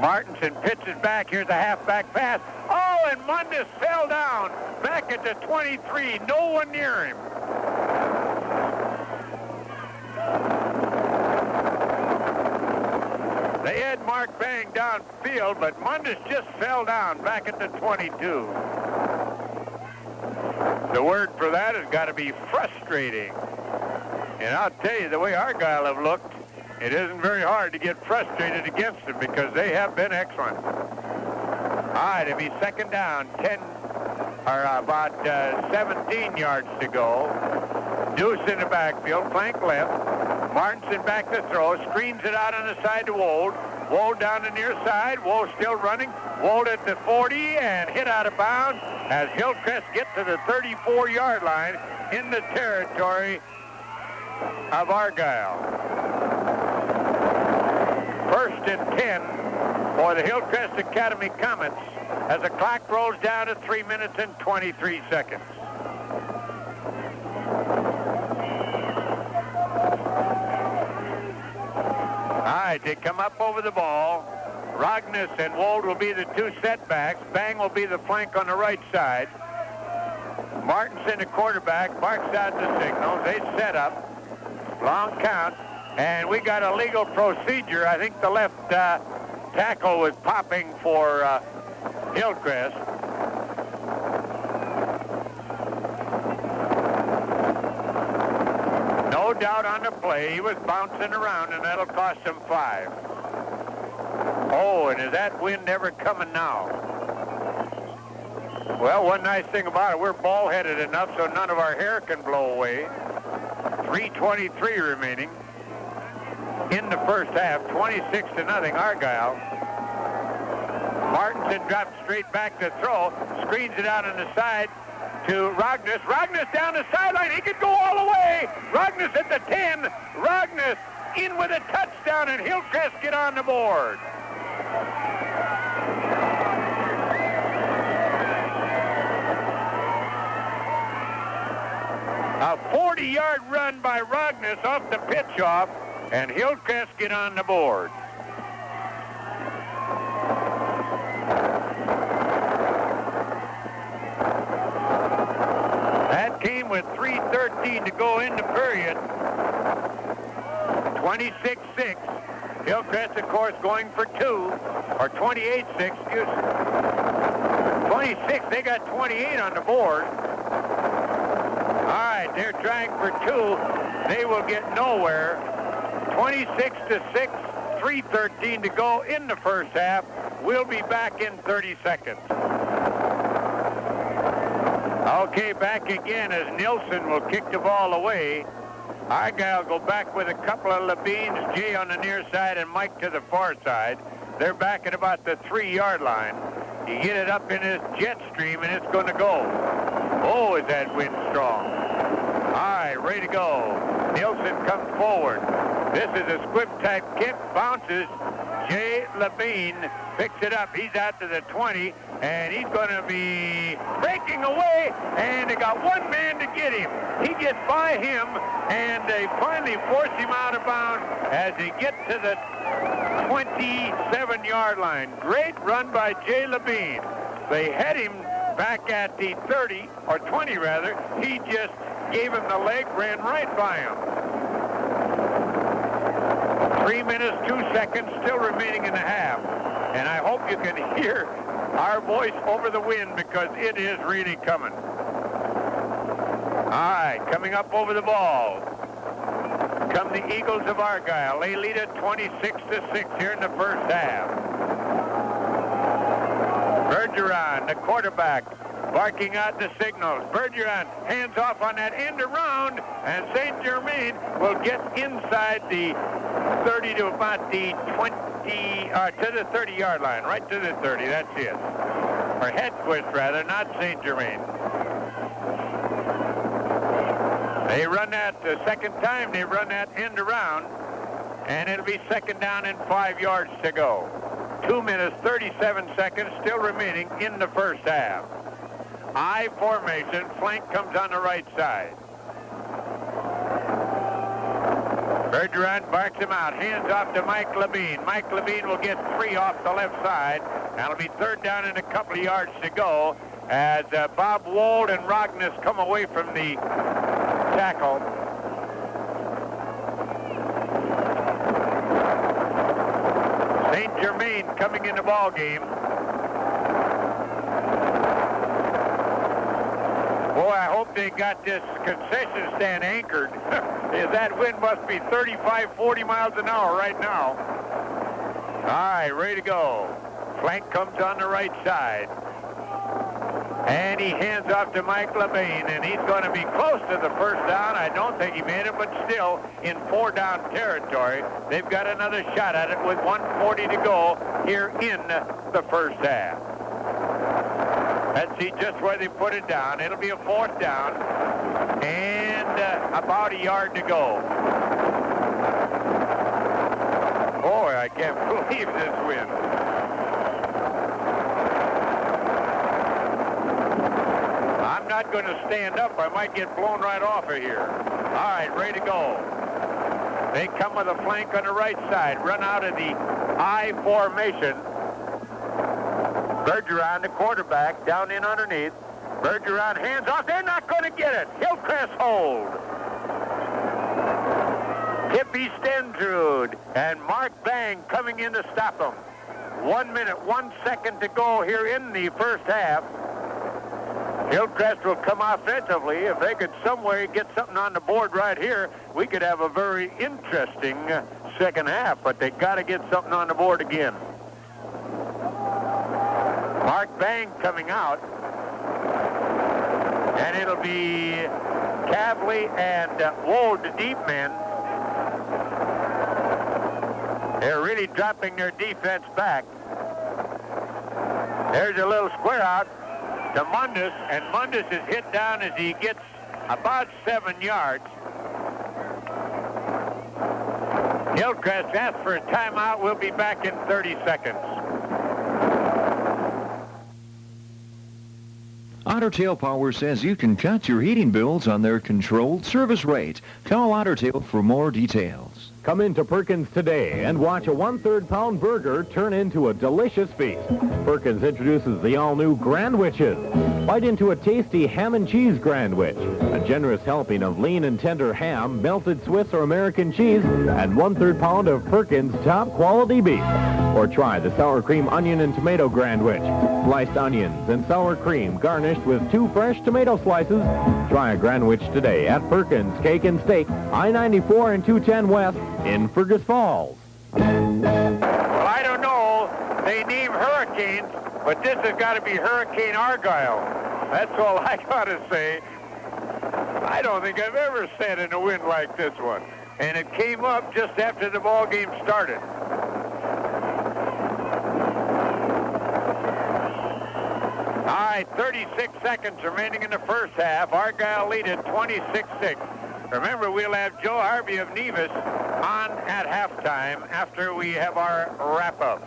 Martinson pitches back. Here's a halfback pass. Oh, and Mundus fell down back at the 23. No one near him. They had Mark Bang downfield, but Mundus just fell down back at the 22. The word for that has got to be frustrating. And I'll tell you, the way Argyle have looked, it isn't very hard to get frustrated against them because they have been excellent. All right, it'll be second down, 10 or about 17 yards to go. Deuce in the backfield, flank left. Martinson back to throw, screens it out on the side to Wold. Wold down the near side. Wold still running. Wold at the 40 and hit out of bounds as Hillcrest get to the 34-yard line in the territory of Argyle. First and 10 for the Hillcrest Academy Comets as the clock rolls down to 3 minutes and 23 seconds. All right, they come up over the ball. Rogness and Wold will be the two setbacks. Bang will be the flank on the right side. Martinson, the quarterback, barks out the signals. They set up. Long count. And we got a legal procedure. I think the left tackle was popping for Hillcrest. No doubt on the play. He was bouncing around, and that'll cost him 5. Oh, and is that wind ever coming now? Well, one nice thing about it, we're ball-headed enough so none of our hair can blow away. 3:23 remaining in the first half, 26-0 Argyle. Martinson drops straight back to throw, screens it out on the side to Rogness. Rogness down the sideline. He could go all the way. Rogness at the 10. Rogness in with a touchdown, and Hillcrest get on the board. A 40-yard run by Rogness off the pitch off, and Hillcrest get on the board. That came with 3:13 to go in the period. 26-6. Hillcrest, of course, going for 2, or 28-6, excuse me. 26, they got 28 on the board. All right, they're trying for 2. They will get nowhere. 26-6, 3:13 to go in the first half. We'll be back in 30 seconds. Okay, back again as Nilsson will kick the ball away. Argyle go back with a couple of Levines, Jay on the near side and Mike to the far side. They're back at about the 3-yard line. You get it up in this jet stream and it's going to go. Oh, is that wind strong. All right, ready to go. Nilsson comes forward. This is a squib-type kick, bounces. Jay Levine picks it up. He's out to the 20. and he's going to be breaking away, and they got one man to get him. He gets by him, and they finally force him out of bounds as he gets to the 27-yard line. Great run by Jay Levang. They had him back at the 30, or 20 rather. He just gave him the leg, ran right by him. 3 minutes, 2 seconds still remaining in the half. And I hope you can hear our voice over the wind because it is really coming. All right, coming up over the ball come the Eagles of Argyle. They lead it 26-6 here in the first half. Bergeron, the quarterback, barking out the signals. Bergeron hands off on that end around, and St. Germain will get inside the 30 to about the 20, to the 30-yard line, right to the 30, that's it. Or Hedquist, rather, not St. Germain. They run that the second time, they run that end around, and it'll be second down and 5 yards to go. 2 minutes, 37 seconds still remaining in the first half. I formation, flank comes on the right side. Bergeron barks him out, hands off to Mike Levang. Mike Levang will get 3 off the left side. That'll be third down and a couple of yards to go as Bob Wold and Rogness come away from the tackle. St. Germain coming in the ball game. Boy, I hope they got this concession stand anchored. That wind must be 35, 40 miles an hour right now. All right, ready to go. Flank comes on the right side. And he hands off to Mike Levang, and he's going to be close to the first down. I don't think he made it, but still in 4-down territory. They've got another shot at it with 1:40 to go here in the first half. Let's see just where they put it down. It'll be a 4th down and about a yard to go. Boy, I can't believe this wind. I'm not going to stand up. I might get blown right off of here. All right, ready to go. They come with a flank on the right side, run out of the I formation. Bergeron, the quarterback, down in underneath. Bergeron hands off. They're not going to get it. Hillcrest hold. Tippy Stentrud and Mark Bang coming in to stop them. 1 minute, 1 second to go here in the first half. Hillcrest will come offensively. If they could somewhere get something on the board right here, we could have a very interesting second half, but they got to get something on the board again. Mark Bang coming out, and it'll be Cavley and Wold, the deep men. They're really dropping their defense back. There's a little square out to Mundus, and Mundus is hit down as he gets about 7 yards. Hillcrest asks for a timeout. We'll be back in 30 seconds. Otter Tail Power says you can cut your heating bills on their controlled service rate. Call Otter Tail for more details. Come into Perkins today and watch a 1/3 pound burger turn into a delicious feast. Perkins introduces the all-new Grandwiches. Bite into a tasty ham and cheese Grandwich, a generous helping of lean and tender ham, melted Swiss or American cheese, and 1/3 pound of Perkins top-quality beef. Or try the sour cream onion and tomato Grandwich. Sliced onions and sour cream garnished with 2 fresh tomato slices. Try a Grandwich today at Perkins Cake and Steak, I-94 and 210 West in Fergus Falls. Well, I don't know. They name hurricanes, but this has got to be Hurricane Argyle. That's all I got to say. I don't think I've ever sat in a wind like this one. And it came up just after the ball game started. All right, 36 seconds remaining in the first half. Argyle lead at 26-6. Remember, we'll have Joe Harvey of Nevis on at halftime after we have our wrap-up.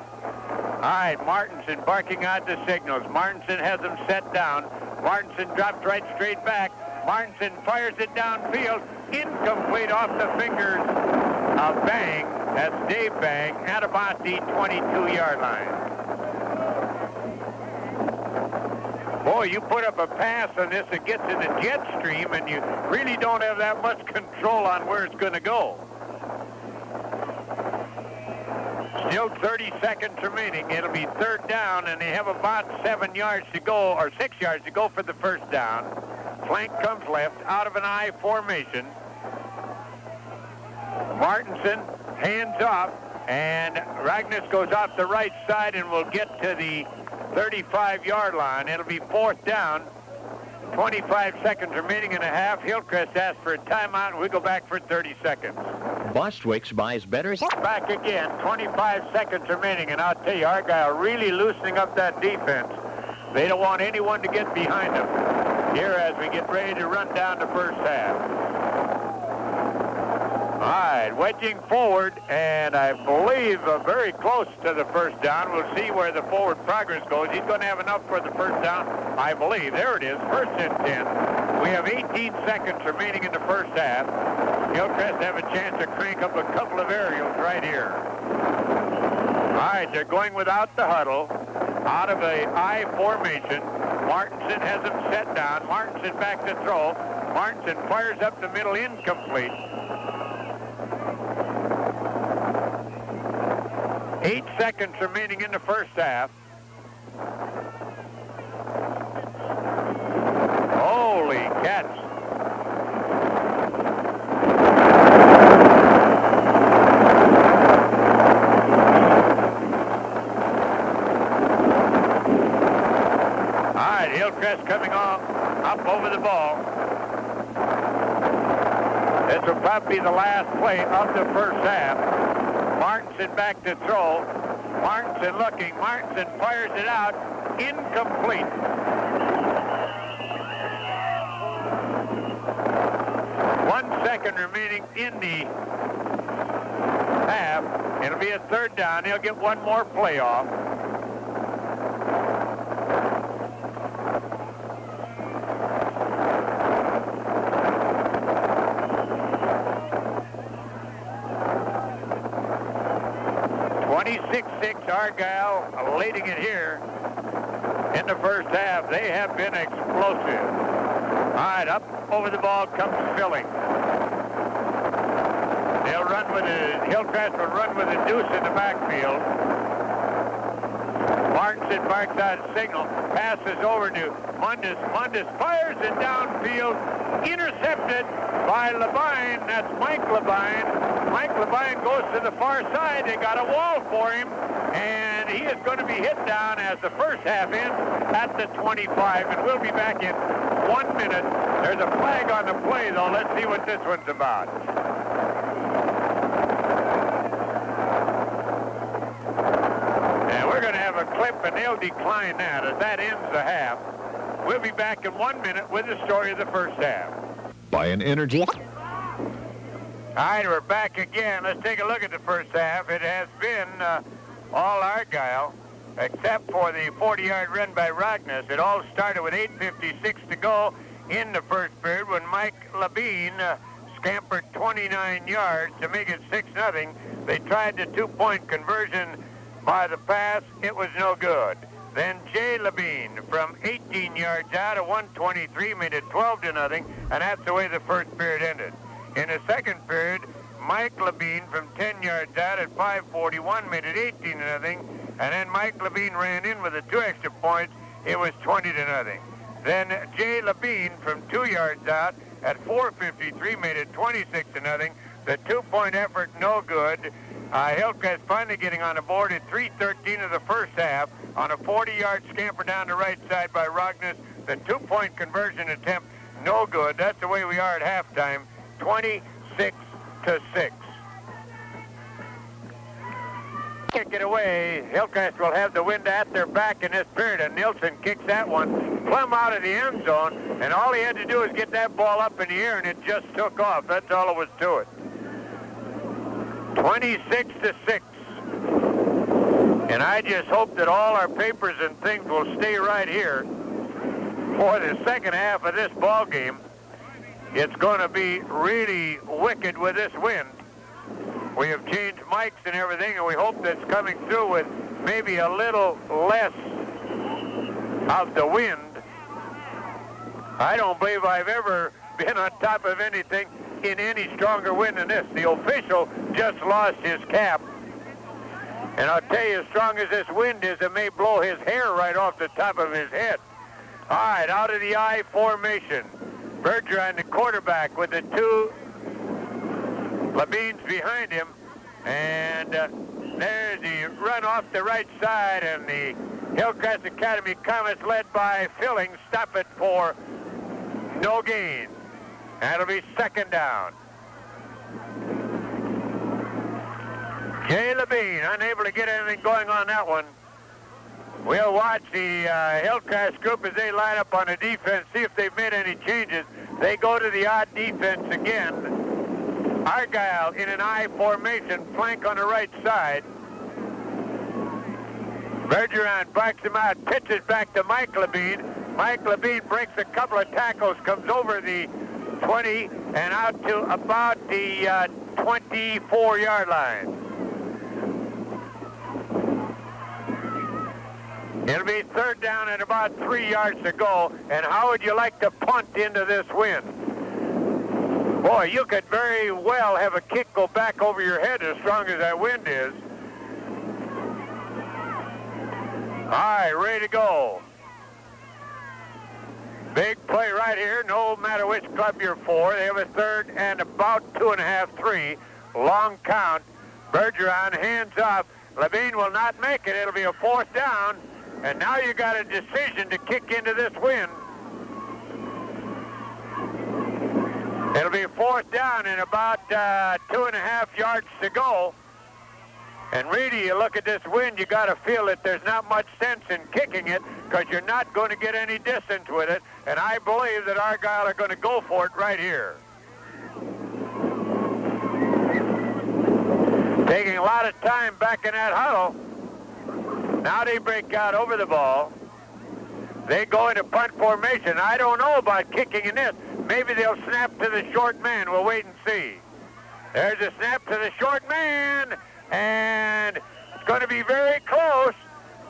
All right, Martinson barking out the signals. Martinson has them set down. Martinson drops right straight back. Martinson fires it downfield. Incomplete off the fingers of Bang. That's Dave Bang at about the 22-yard line. Boy, you put up a pass on this, it gets in the jet stream, and you really don't have that much control on where it's going to go. Still 30 seconds remaining. It'll be third down, and they have about 7 yards to go, or 6 yards to go for the first down. Flank comes left, out of an I formation. Martinson hands off, and Ragnus goes off the right side and will get to the 35-yard line. It'll be fourth down. 25 seconds remaining in a half. Hillcrest asks for a timeout, and we go back for 30 seconds. Bostwick's buys better. Back again, 25 seconds remaining, and I'll tell you, Argyle really loosening up that defense. They don't want anyone to get behind them here as we get ready to run down the first half. All right, wedging forward, and I believe very close to the first down. We'll see where the forward progress goes. He's going to have enough for the first down, I believe. There it is, first and 10. We have 18 seconds remaining in the first half. Hillcrest have a chance to crank up a couple of aerials right here. All right, they're going without the huddle, out of a I formation. Martinson has them set down. Martinson back to throw. Martinson fires up the middle, incomplete. 8 seconds remaining in the first half. Holy cats. All right, Hillcrest coming off, up over the ball. This will probably be the last play of the first half. Martinson back to throw. Martinson looking. Martinson fires it out. Incomplete. One second remaining in the half. It'll be a third down. He'll get one more play off. Argyle leading it here in the first half. They have been explosive. All right, up over the ball comes Filling. They'll run with a, Hillcrest will run with a deuce in the backfield. Martinson barks out a signal, passes over to Mundus. Mundus fires it downfield, intercepted by Levang. That's Mike Levang. Mike Levang goes to the far side. They got a wall for him, and he is going to be hit down as the first half ends at the 25, and we'll be back in 1 minute. There's a flag on the play, though. Let's see what this one's about. And we're going to have a clip, and they'll decline that as that ends the half. We'll be back in 1 minute with the story of the first half. By an energy... All right, we're back again. Let's take a look at the first half. It has been all Argyle, except for the 40-yard run by Ragnus. It all started with 8:56 to go in the first period when Mike Levang scampered 29 yards to make it 6-0. They tried the two-point conversion by the pass. It was no good. Then Jay Levang from 18 yards out of 123 made it 12-0, and that's the way the first period ended. In the second period, Mike Levang from 10 yards out at 5:41 made it 18-0, and then Mike Levang ran in with the 2 extra points. It was 20-0. Then Jay Levang from 2 yards out at 4:53 made it 26-0. The two-point effort no good. Hillcrest finally getting on the board at 3:13 of the first half on a 40-yard scamper down the right side by Ragnus. The two-point conversion attempt no good. That's the way we are at halftime. 26-6. Kick it away. Hillcrest will have the wind at their back in this period, and Nilsson kicks that one plumb out of the end zone, and all he had to do was get that ball up in the air, and it just took off. That's all it was to it. 26-6. And I just hope that all our papers and things will stay right here for the second half of this ball game. It's going to be really wicked with this wind. We have changed mics and everything, and we hope that's coming through with maybe a little less of the wind. I don't believe I've ever been on top of anything in any stronger wind than this. The official just lost his cap. And I'll tell you, as strong as this wind is, it may blow his hair right off the top of his head. All right, out of the I formation. Bergeron, the quarterback, with the two Levans behind him. And there's the run off the right side, and the Hillcrest Academy Comets, led by Filling, stop it for no gain. That'll be second down. Jay Levine, unable to get anything going on that one. We'll watch the Hillcrest group as they line up on the defense, see if they've made any changes. They go to the odd defense again. Argyle in an I formation, flank on the right side. Bergeron backs him out, pitches back to Mike Levine. Mike Levine breaks a couple of tackles, comes over the 20 and out to about the 24-yard line. It'll be third down and about 3 yards to go. And how would you like to punt into this wind? Boy, you could very well have a kick go back over your head as strong as that wind is. All right, ready to go. Big play right here, no matter which club you're for. They have a third and about 2.5, 3. Long count. Bergeron hands up. Levine will not make it. It'll be a fourth down. And now you got a decision to kick into this wind. It'll be fourth down and about 2.5 yards to go. And really, you look at this wind, you got to feel that there's not much sense in kicking it because you're not going to get any distance with it. And I believe that Argyle are going to go for it right here. Taking a lot of time back in that huddle. Now they break out over the ball. They go into punt formation. I don't know about kicking in this. Maybe they'll snap to the short man. We'll wait and see. There's a snap to the short man. And it's going to be very close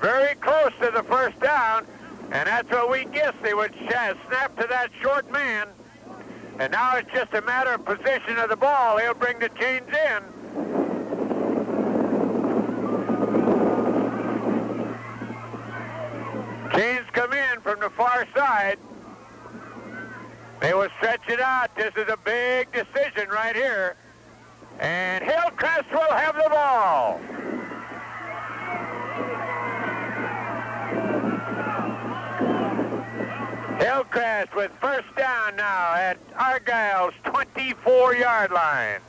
to the first down. And that's what we guessed. They would snap to that short man. And now it's just a matter of position of the ball. He'll bring the chains in. Chains come in from the far side. They will stretch it out. This is a big decision right here. And Hillcrest will have the ball. Hillcrest with first down now at Argyle's 24-yard line.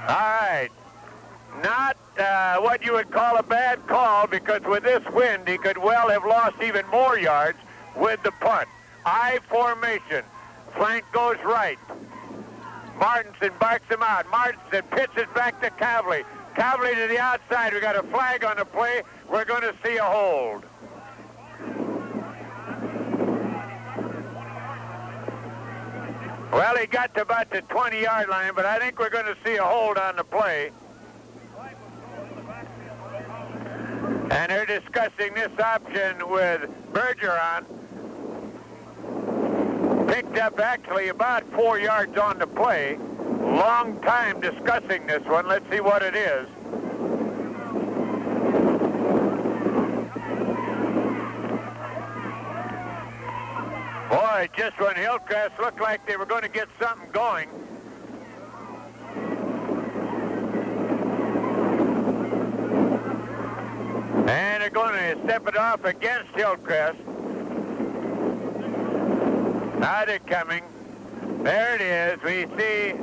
All right. Not what you would call a bad call, because with this wind, he could well have lost even more yards with the punt. I formation. Flank goes right. Martinson barks him out. Martinson pitches back to Cavley. Cavley to the outside. We got a flag on the play. We're going to see a hold. Well, he got to about the 20-yard line, but I think we're going to see a hold on the play. And they're discussing this option with Bergeron. Picked up actually about 4 yards on the play. Long time discussing this one. Let's see what it is. Boy, just when Hillcrest looked like they were going to get something going. And they're going to step it off against Hillcrest. Now they're coming. There it is. We see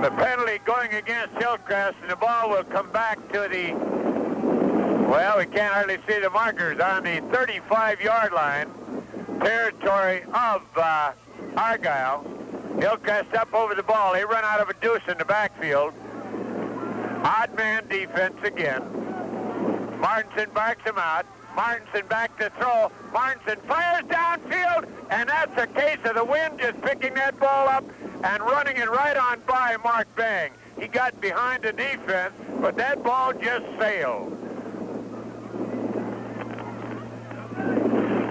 the penalty going against Hillcrest, and the ball will come back to the, well, we can't hardly see the markers, on the 35-yard line, territory of Argyle. Hillcrest up over the ball. They run out of a deuce in the backfield. Odd man defense again. Martinson barks him out. Martinson back to throw. Martinson fires downfield, and that's a case of the wind just picking that ball up and running it right on by Mark Bang. He got behind the defense, but that ball just sailed.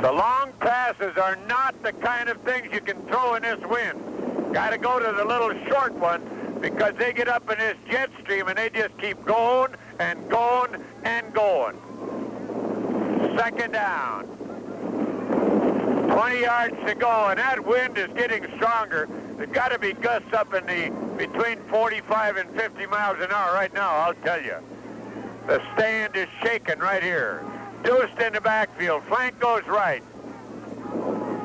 The long passes are not the kind of things you can throw in this wind. Got to go to the little short one because they get up in this jet stream and they just keep going and going and going. Second down. 20 yards to go, and that wind is getting stronger. There's got to be gusts up in the between 45 and 50 miles an hour right now, I'll tell you. The stand is shaking right here. Deuced in the backfield. Flank goes right.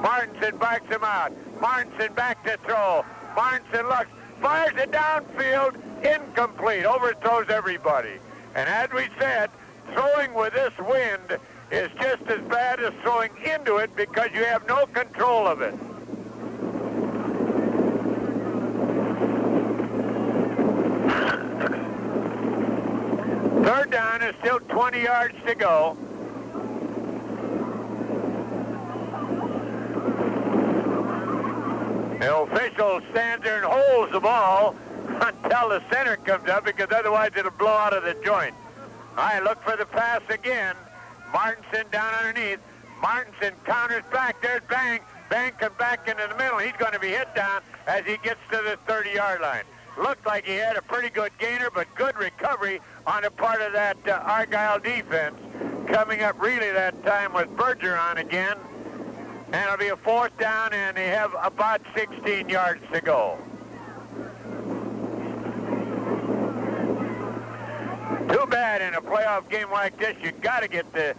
Martinson backs him out. Martinson back to throw. Martinson looks, fires it downfield, incomplete, overthrows everybody. And as we said, throwing with this wind is just as bad as throwing into it because you have no control of it. Third down is still 20 yards to go. The official stands there and holds the ball until the center comes up because otherwise it'll blow out of the joint. All right, look for the pass again. Martinson down underneath. Martinson counters back. There's Bang. Bang comes back into the middle. He's going to be hit down as he gets to the 30-yard line. Looked like he had a pretty good gainer, but good recovery on the part of that Argyle defense. Coming up really that time with Bergeron again. And it'll be a fourth down, and they have about 16 yards to go. Too bad in a playoff game like this, you got to get the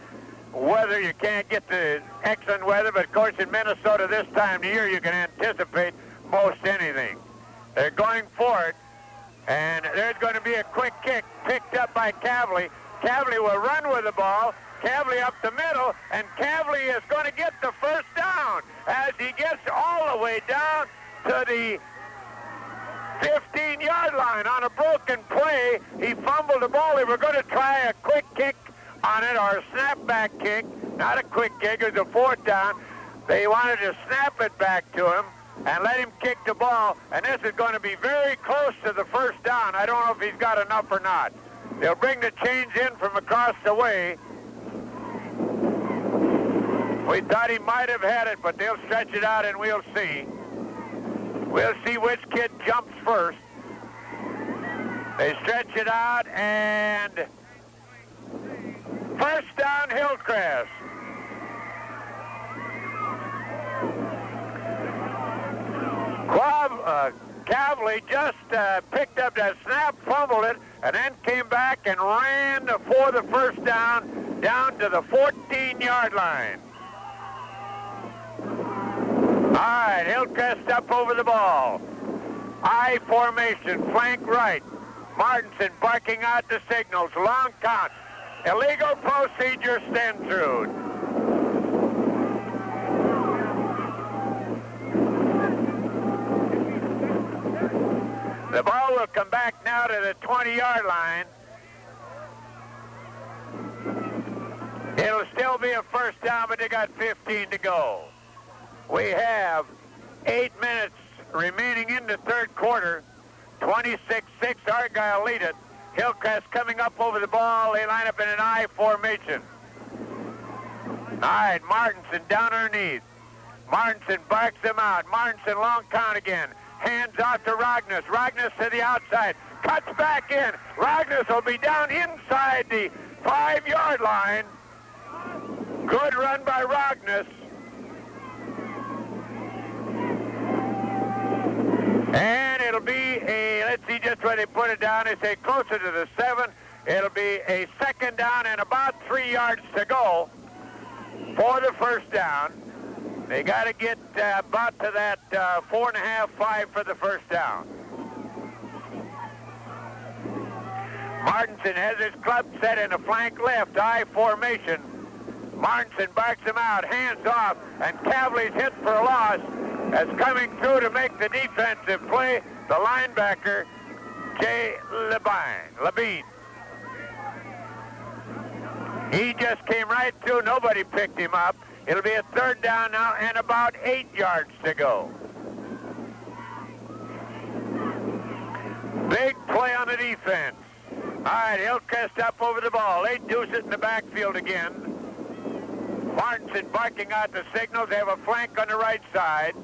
weather. You can't get the excellent weather, but of course in Minnesota this time of year, you can anticipate most anything. They're going for it, and there's going to be a quick kick picked up by Cavley. Cavley will run with the ball. Cavley up the middle, and Cavley is going to get the first down as he gets all the way down to the 15-yard line on a broken play. He fumbled the ball. They were going to try a quick kick on it, or a snapback kick. Not a quick kick. It was a fourth down. They wanted to snap it back to him and let him kick the ball, and this is going to be very close to the first down. I don't know if he's got enough or not. They'll bring the chains in from across the way. We thought he might have had it, but they'll stretch it out, and we'll see. We'll see which kid jumps first. They stretch it out, and first down, Hillcrest. Cavley just picked up that snap, fumbled it, and then came back and ran for the first down to the 14-yard line. All right, Hillcrest up over the ball. I formation, flank right. Martinson barking out the signals. Long count. Illegal procedure, stand through. The ball will come back now to the 20-yard line. It'll still be a first down, but they got 15 to go. We have 8 minutes remaining in the third quarter. 26-6, Argyle lead it. Hillcrest coming up over the ball. They line up in an I formation. All right, Martinson down underneath. Martinson barks them out. Martinson long count again. Hands out to Rognus. Rognus to the outside. Cuts back in. Rognus will be down inside the 5-yard line. Good run by Rognus. And it'll be a, let's see just where they put it down. They say closer to the 7. It'll be a second down and about 3 yards to go for the first down. They got to get about to that 4.5, 5 for the first down. Martinson has his club set in a flank left, I formation. Martinson barks him out, hands off, and Cavley's hit for a loss as coming through to make the defensive play, the linebacker, Levang. He just came right through. Nobody picked him up. It'll be a third down now and about 8 yards to go. Big play on the defense. All right, Hillcrest up over the ball. They deuce it in the backfield again. Martinson barking out the signals. They have a flank on the right side.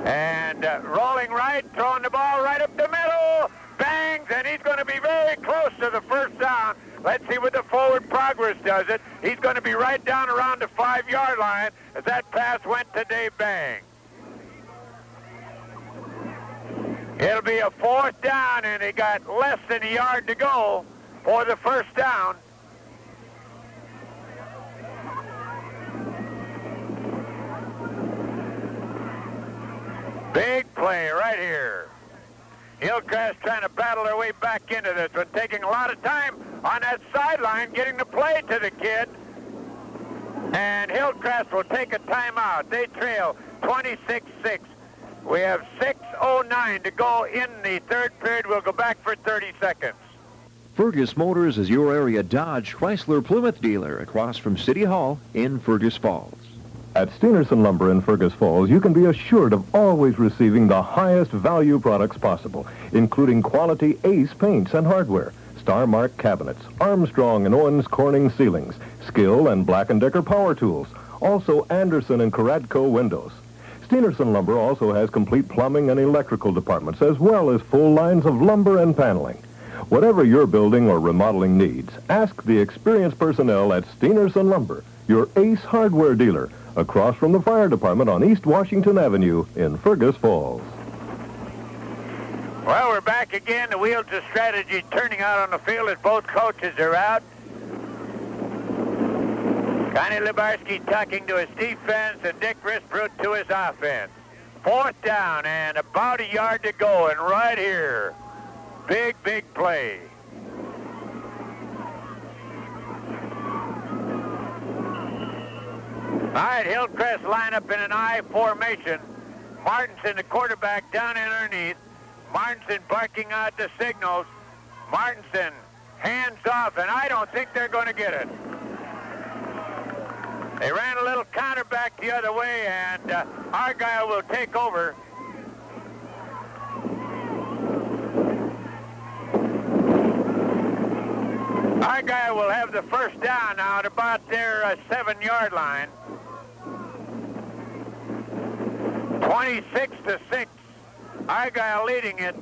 And rolling right, throwing the ball right up the middle. Bangs, and he's going to be very close to the first down. Let's see what the forward progress does it. He's going to be right down around the 5-yard line as that pass went to Dave Bang. It'll be a 4th down, and he got less than a yard to go for the first down. Big play right here. Hillcrest trying to battle their way back into this one, taking a lot of time on that sideline, getting the play to the kid. And Hillcrest will take a timeout. They trail 26-6. We have 6:09 to go in the third period. We'll go back for 30 seconds. Fergus Motors is your area Dodge Chrysler Plymouth dealer across from City Hall in Fergus Falls. At Steenerson Lumber in Fergus Falls, you can be assured of always receiving the highest value products possible, including quality Ace paints and hardware, Star Mark cabinets, Armstrong and Owens Corning ceilings, Skill and Black & Decker power tools, also Anderson and Karadko windows. Steenerson Lumber also has complete plumbing and electrical departments, as well as full lines of lumber and paneling. Whatever your building or remodeling needs, ask the experienced personnel at Steenerson Lumber, your Ace hardware dealer, across from the fire department on East Washington Avenue in Fergus Falls. Well, we're back again. The wheels of strategy turning out on the field as both coaches are out. Connie Libarski talking to his defense and Dick Risbrut to his offense. 4th down and about a yard to go, and right here, big play. All right, Hillcrest line up in an I formation. Martinson, the quarterback, down in underneath. Martinson barking out the signals. Martinson, hands off, and I don't think they're going to get it. They ran a little counter back the other way, and Argyle will take over. Argyle will have the first down now at about their 7-yard line. 26-6. Argyle leading it.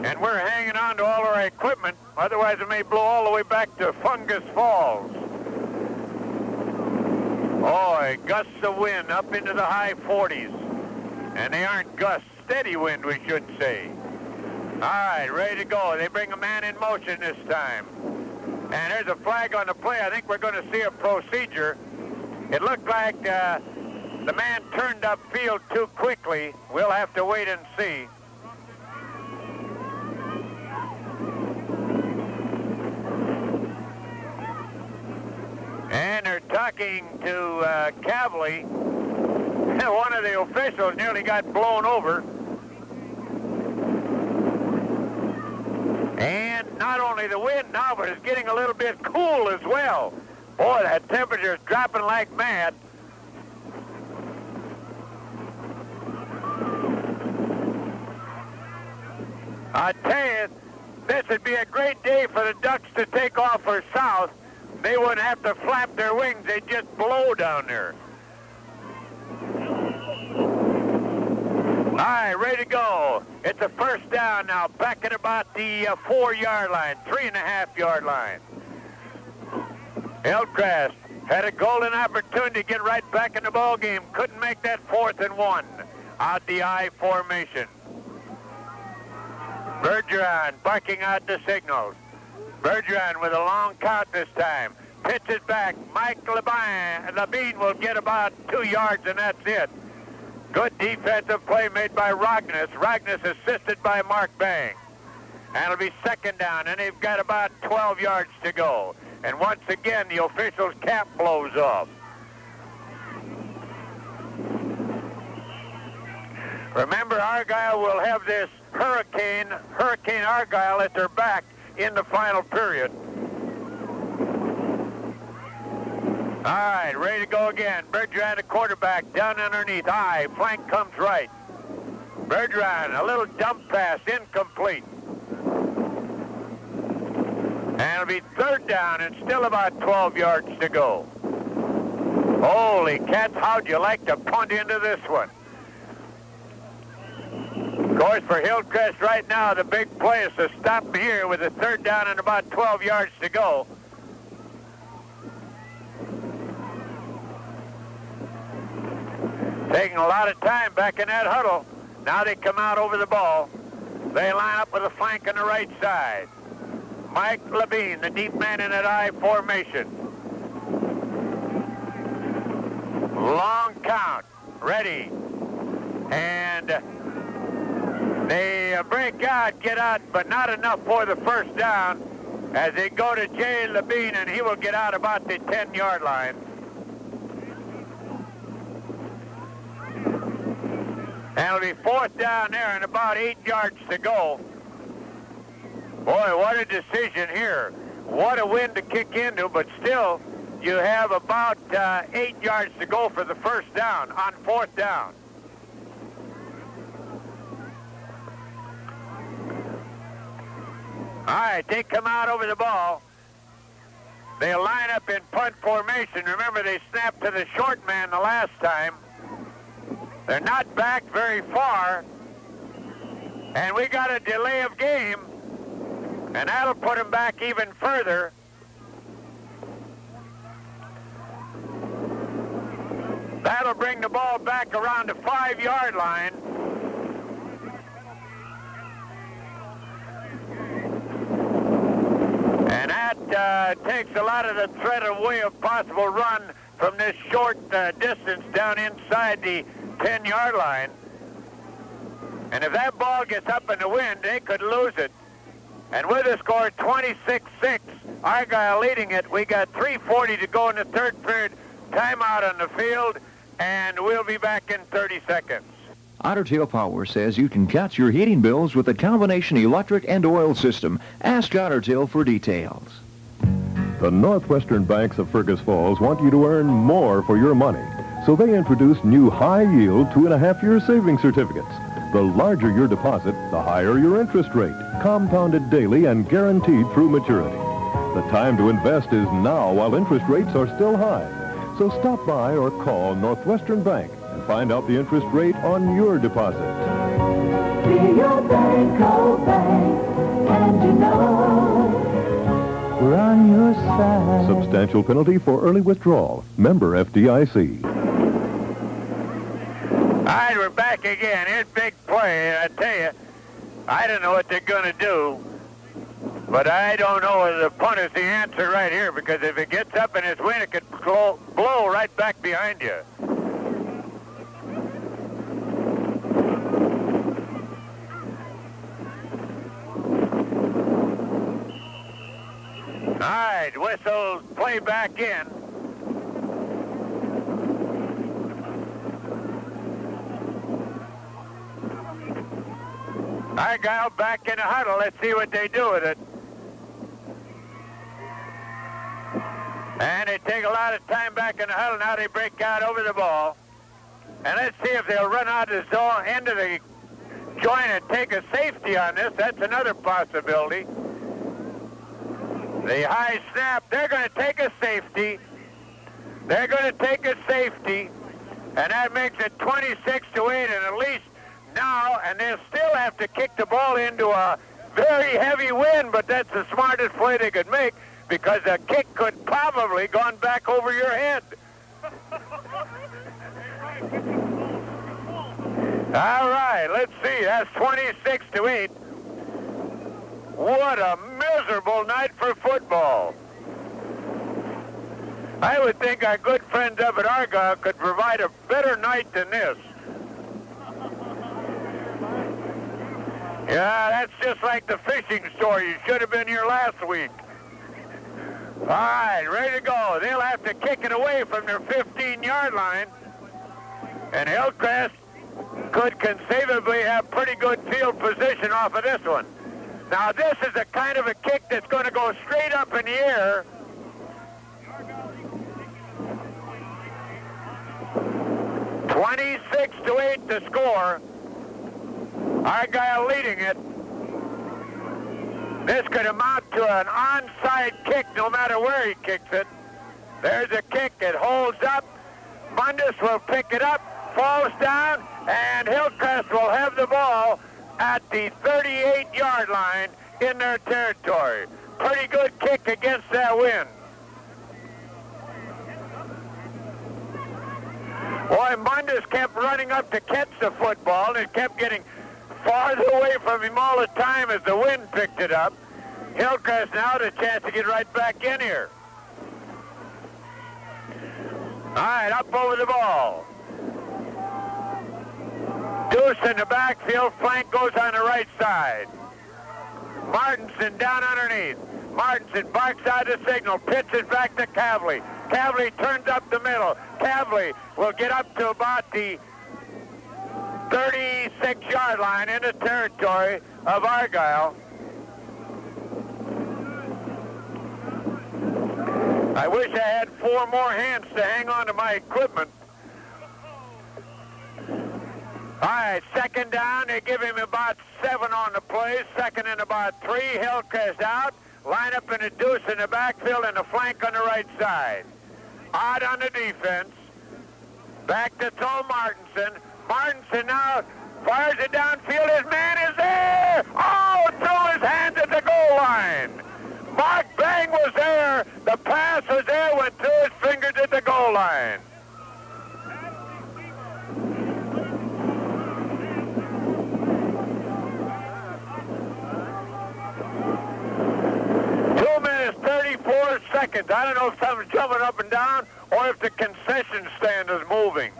And we're hanging on to all our equipment. Otherwise, it may blow all the way back to Fungus Falls. Boy, gusts of wind up into the high 40s. And they aren't gusts. Steady wind, we should say. All right, ready to go. They bring a man in motion this time. And there's a flag on the play. I think we're going to see a procedure. It looked like the man turned upfield too quickly. We'll have to wait and see. And they're talking to Cavley. One of the officials nearly got blown over. And not only the wind now, but it's getting a little bit cool as well. Boy, that temperature's dropping like mad. I tell you, this would be a great day for the Ducks to take off for south. They wouldn't have to flap their wings. They'd just blow down there. All right, ready to go. It's a first down now, back at about the 4-yard line, 3.5-yard line. Hillcrest had a golden opportunity to get right back in the ball game. Couldn't make that 4th and 1 out the I formation. Bergeron barking out the signals. Bergeron with a long count this time. Pitches back. Mike Levang will get about 2 yards, and that's it. Good defensive play made by Rogness. Rogness assisted by Mark Bang. And it'll be 2nd down, and they've got about 12 yards to go. And once again, the official's cap blows off. Remember, Argyle will have this Hurricane Argyle at their back in the final period. All right, ready to go again. Bergeron, the quarterback, down underneath. High, flank comes right. Bergeron, a little dump pass, incomplete. And it'll be third down and still about 12 yards to go. Holy cats, how'd you like to punt into this one? Of course, for Hillcrest right now, the big play is to stop here with a third down and about 12 yards to go. Taking a lot of time back in that huddle. Now they come out over the ball. They line up with a flank on the right side. Mike Levang, the deep man in that I formation. Long count. Ready. And they break out, get out, but not enough for the first down as they go to Jay Levang, and he will get out about the 10-yard line. And it'll be fourth down there and about 8 yards to go. Boy, what a decision here. What a win to kick into, but still you have about 8 yards to go for the first down on fourth down. All right, they come out over the ball. They'll line up in punt formation. Remember, they snapped to the short man the last time. They're not back very far. And we got a delay of game. And that'll put them back even further. That'll bring the ball back around the 5-yard line. And that takes a lot of the threat away of possible run from this short distance down inside the 10-yard line. And if that ball gets up in the wind, they could lose it. And with the score 26-6, Argyle leading it. We got 3:40 to go in the third period. Timeout on the field, and we'll be back in 30 seconds. Otter Tail Power says you can cut your heating bills with a combination electric and oil system. Ask Otter Tail for details. The Northwestern banks of Fergus Falls want you to earn more for your money. So they introduced new high-yield 2.5-year savings certificates. The larger your deposit, the higher your interest rate, compounded daily and guaranteed through maturity. The time to invest is now while interest rates are still high. So stop by or call Northwestern Bank and find out the interest rate on your deposit. Be your bank, oh bank, and you know we're on your side. Substantial penalty for early withdrawal. Member FDIC. All right, we're back again. Here's big play. I tell you, I don't know what they're going to do, but I don't know whether the punt is the answer right here, because if it gets up in its wind, it could blow right back behind you. All right, whistle, play back in. Argyle back in the huddle. Let's see what they do with it. And they take a lot of time back in the huddle. Now they break out over the ball. And let's see if they'll run out the zone, into the joint and take a safety on this. That's another possibility. The high snap, they're going to take a safety. They're going to take a safety. And that makes it 26-8, and at least now, and they'll still have to kick the ball into a very heavy wind, but that's the smartest play they could make, because a kick could probably gone back over your head. All right, let's see. That's 26-8. What a miserable night for football. I would think our good friends up at Argyle could provide a better night than this. Yeah, that's just like the fishing store. You should have been here last week. All right, ready to go. They'll have to kick it away from their 15-yard line. And Hillcrest could conceivably have pretty good field position off of this one. Now, this is the kind of a kick that's going to go straight up in the air. (26-8) to score. Argyle leading it. This could amount to an onside kick no matter where he kicks it. There's a kick. It holds up. Mundus will pick it up, falls down, and Hillcrest will have the ball at the 38-yard line in their territory. Pretty good kick against that wind. Boy, Mundus kept running up to catch the football, and it kept getting farther away from him all the time as the wind picked it up. Hillcrest now had a chance to get right back in here. All right, up over the ball. Deuce in the backfield, flank goes on the right side. Martinson down underneath. Martinson barks out the signal, pitches back to Cavley. Cavley turns up the middle. Cavley will get up to about the 36-yard line in the territory of Argyle. I wish I had 4 more hands to hang on to my equipment. All right, second down. They give him about 7 on the play. Second and about 3. Hillcrest out. Line up in a deuce in the backfield and a flank on the right side. Odd on the defense. Back to throw Martinson. Martinson now fires it downfield. His man is there. Oh, threw his hands at the goal line. Mark Bang was there. The pass was there, went through his fingers at the goal line. Seconds. I don't know if someone's jumping up and down or if the concession stand is moving.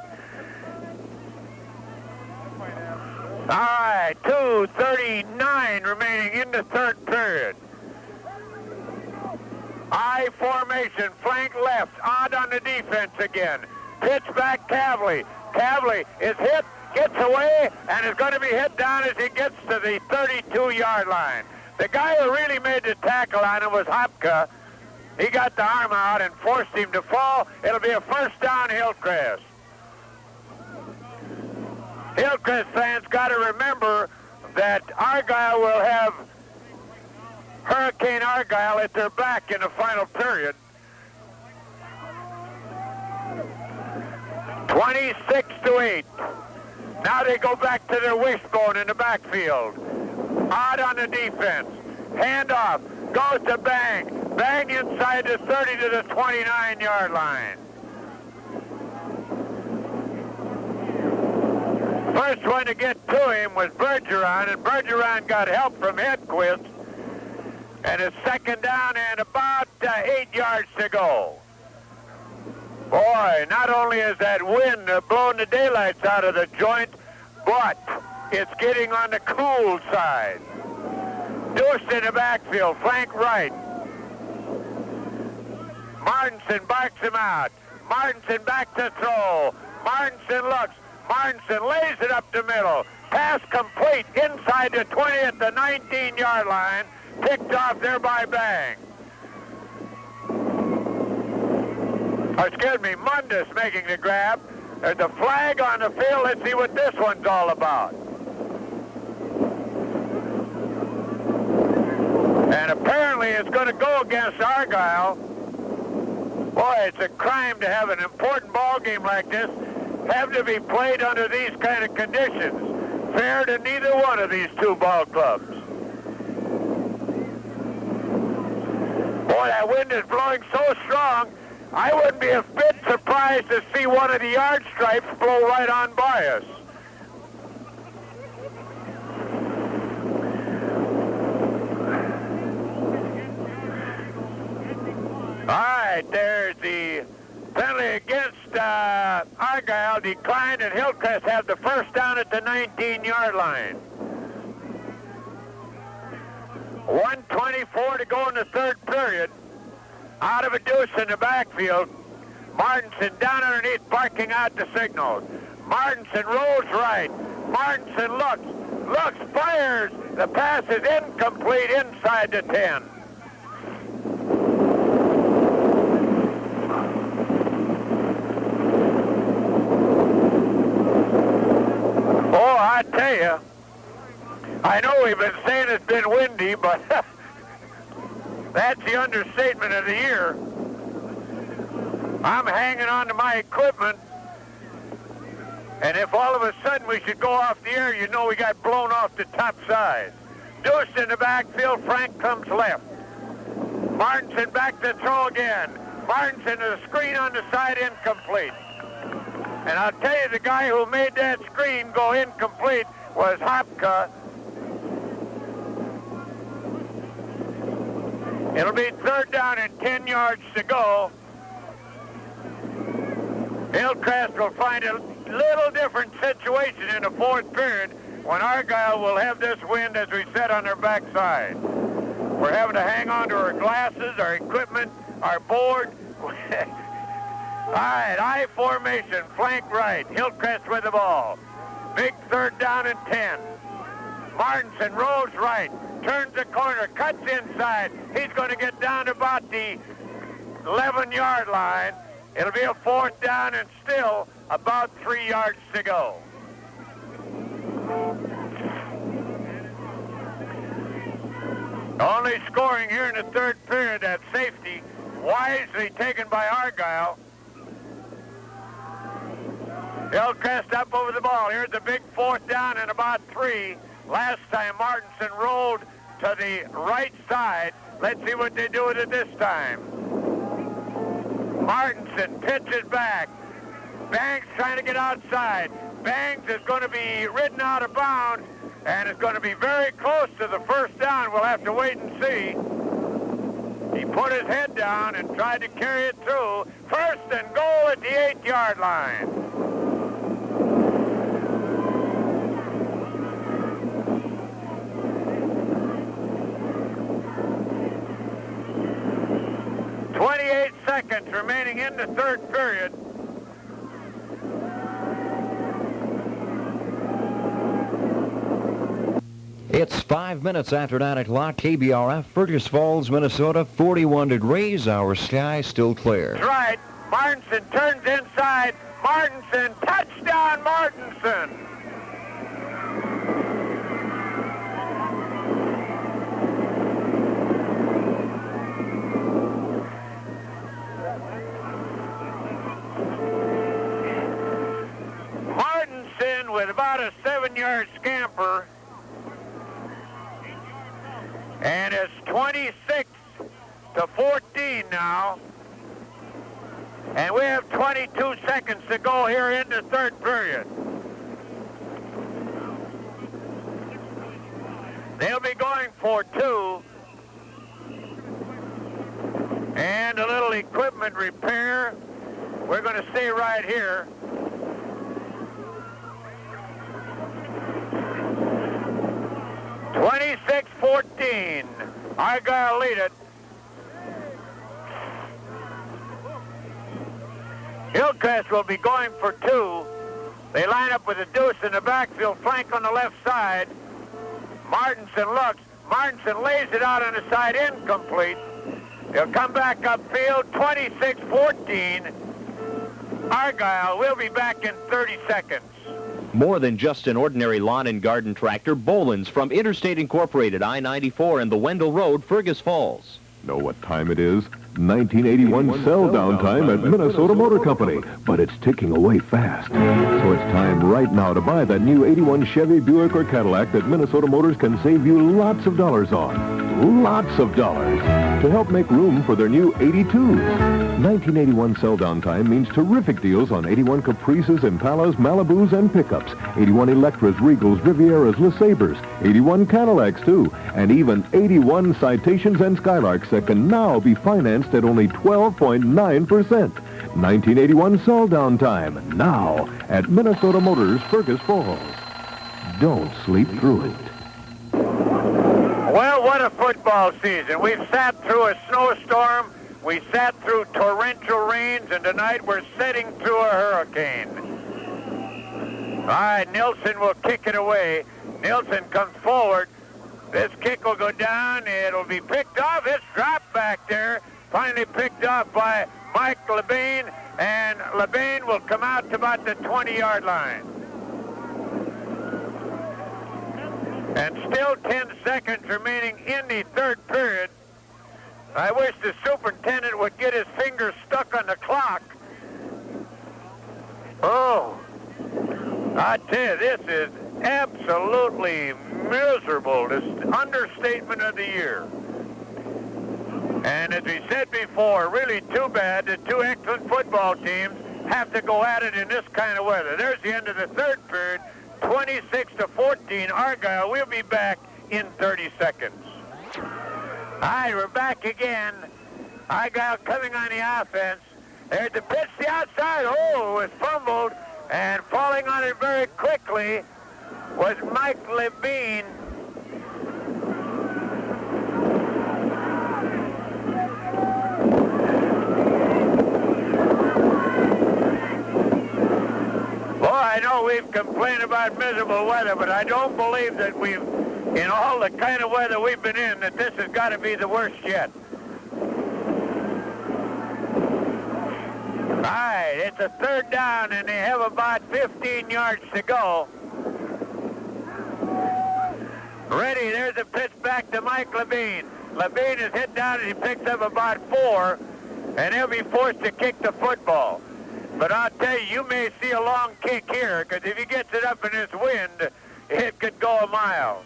All right, 2:39 remaining in the third period. I formation, flank left, odd on the defense again. Pitch back Cavley. Cavley is hit, gets away, and is going to be hit down as he gets to the 32-yard line. The guy who really made the tackle on him was Hopka. He got the arm out and forced him to fall. It'll be a first down, Hillcrest. Hillcrest fans got to remember that Argyle will have Hurricane Argyle at their back in the final period. 26-8. Now they go back to their wishbone in the backfield. Odd on the defense. Handoff. Goes to Bang. Bang inside the 30 to the 29-yard line. First one to get to him was Bergeron, and Bergeron got help from Hedquist. And it's second down and about 8 yards to go. Boy, not only is that wind blowing the daylights out of the joint, but it's getting on the cool side. Deuce in the backfield, flank right. Martinson barks him out. Martinson back to throw. Martinson looks. Martinson lays it up the middle. Pass complete inside the 20 at the 19-yard line. Picked off there by Bang. Oh, excuse me, Mundus making the grab. There's a flag on the field. Let's see what this one's all about. And apparently it's going to go against Argyle. Boy, it's a crime to have an important ball game like this have to be played under these kind of conditions. Fair to neither one of these two ball clubs. Boy, that wind is blowing so strong, I wouldn't be a bit surprised to see one of the yard stripes blow right on by us. All right, there's the penalty against Argyle declined, and Hillcrest have the first down at the 19-yard line. 1:24 to go in the third period. out of a deuce in the backfield. Martinson down underneath, barking out the signals. Martinson rolls right. Martinson looks, fires. The pass is incomplete inside the 10. Oh, I tell you, I know we've been saying it's been windy, but that's the understatement of the year. I'm hanging on to my equipment, and if all of a sudden we should go off the air, you know we got blown off the top side. Deuce in the backfield, Frank comes left. Martinson back to throw again. Martinson to the screen on the side, incomplete. And I'll tell you, the guy who made that screen go incomplete was Hopka. It'll be 3rd down and 10 yards to go. Hillcrest will find a little different situation in the 4th period when Argyle will have this wind, as we said, on their backside. We're having to hang on to our glasses, our equipment, our board. All right, I formation, flank right. Hillcrest with the ball. Big 3rd down and 10. Martinson rolls right, turns the corner, cuts inside. He's going to get down to about the 11-yard line. It'll be a 4th down and still about 3 yards to go. Only scoring here in the 3rd period at safety, wisely taken by Argyle. Hillcrest up over the ball. Here's the big 4th down and about 3. Last time Martinson rolled to the right side. Let's see what they do with it this time. Martinson pitches back. Banks trying to get outside. Banks is going to be ridden out of bounds, and it's going to be very close to the 1st down. We'll have to wait and see. He put his head down and tried to carry it through. 1st and goal at the 8-yard line. Seconds remaining in the 3rd period. It's 5 minutes after 9 o'clock. KBRF, Fergus Falls, Minnesota, 41 degrees. Our sky still clear. That's right. Martinson turns inside. Martinson, touchdown Martinson. With about a 7-yard scamper, and it's 26 to 14 now, and we have 22 seconds to go here in the 3rd period. They'll be going for 2, and a little equipment repair. We're going to stay right here. 26-14. Argyle lead it. Hillcrest will be going for 2. They line up with a deuce in the backfield, flank on the left side. Martinson looks. Martinson lays it out on the side, incomplete. They'll come back upfield, 26-14. Argyle will be back in 30 seconds. More than just an ordinary lawn and garden tractor, Boland's from Interstate Incorporated, I-94 and the Wendell Road, Fergus Falls. Know what time it is? 1981 sell-down time at Minnesota Motor Company. But it's ticking away fast. So it's time right now to buy that new 81 Chevy, Buick, or Cadillac that Minnesota Motors can save you lots of dollars on. Lots of dollars. To help make room for their new 82s. 1981 sell-down time means terrific deals on 81 Caprices, Impalas, Malibus, and pickups. 81 Electras, Regals, Rivieras, LeSabres. 81 Cadillacs, too. And even 81 Citations and Skylarks that can now be financed at only 12.9%. 1981 sell-down time, now at Minnesota Motors, Fergus Falls. Don't sleep through it. Well, what a football season. We've sat through a snowstorm. We sat through torrential rains, and tonight we're sitting through a hurricane. All right, Nilsson will kick it away. Nilsson comes forward. This kick will go down. It'll be picked off. It's dropped back there. Finally picked off by Mike Levang, and Levang will come out to about the 20-yard line. And still 10 seconds remaining in the third period. I wish the superintendent would get his fingers stuck on the clock. Oh, I tell you, this is absolutely miserable. This understatement of the year. And as we said before, really too bad that two excellent football teams have to go at it in this kind of weather. There's the end of the third period, 26-14, Argyle. We'll be back in 30 seconds. All right, we're back again. Argyle coming on the offense. There's the pitch to the outside. Oh, it was fumbled, and falling on it very quickly was Mike Levang. I know we've complained about miserable weather, but I don't believe that we've, in all the kind of weather we've been in, that this has got to be the worst yet. All right, it's a third down, and they have about 15 yards to go. Ready, there's a pitch back to Mike Levang. Levang is hit down, and he picks up about 4, and he'll be forced to kick the football. But I'll tell you, you may see a long kick here, because if he gets it up in this wind, it could go a mile.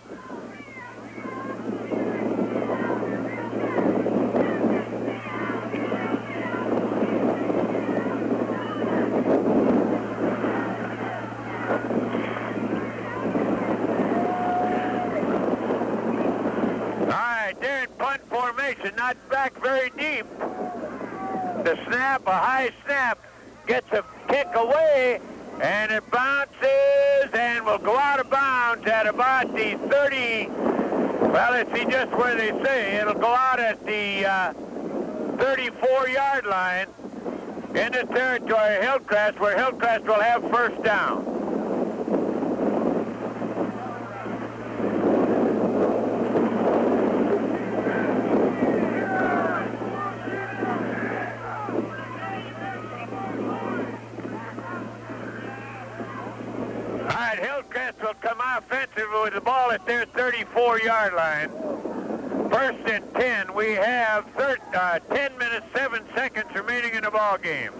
All right, they're in punt formation, not back very deep. The snap, a high snap. Gets a kick away, and it bounces and will go out of bounds at about the 30. Well, let's see just where they say. It'll go out at the 34-yard line in the territory of Hillcrest, where Hillcrest will have first down. Hillcrest will come offensive with the ball at their 34-yard line. First and 10. We have 10 minutes, 7 seconds remaining in the ball game.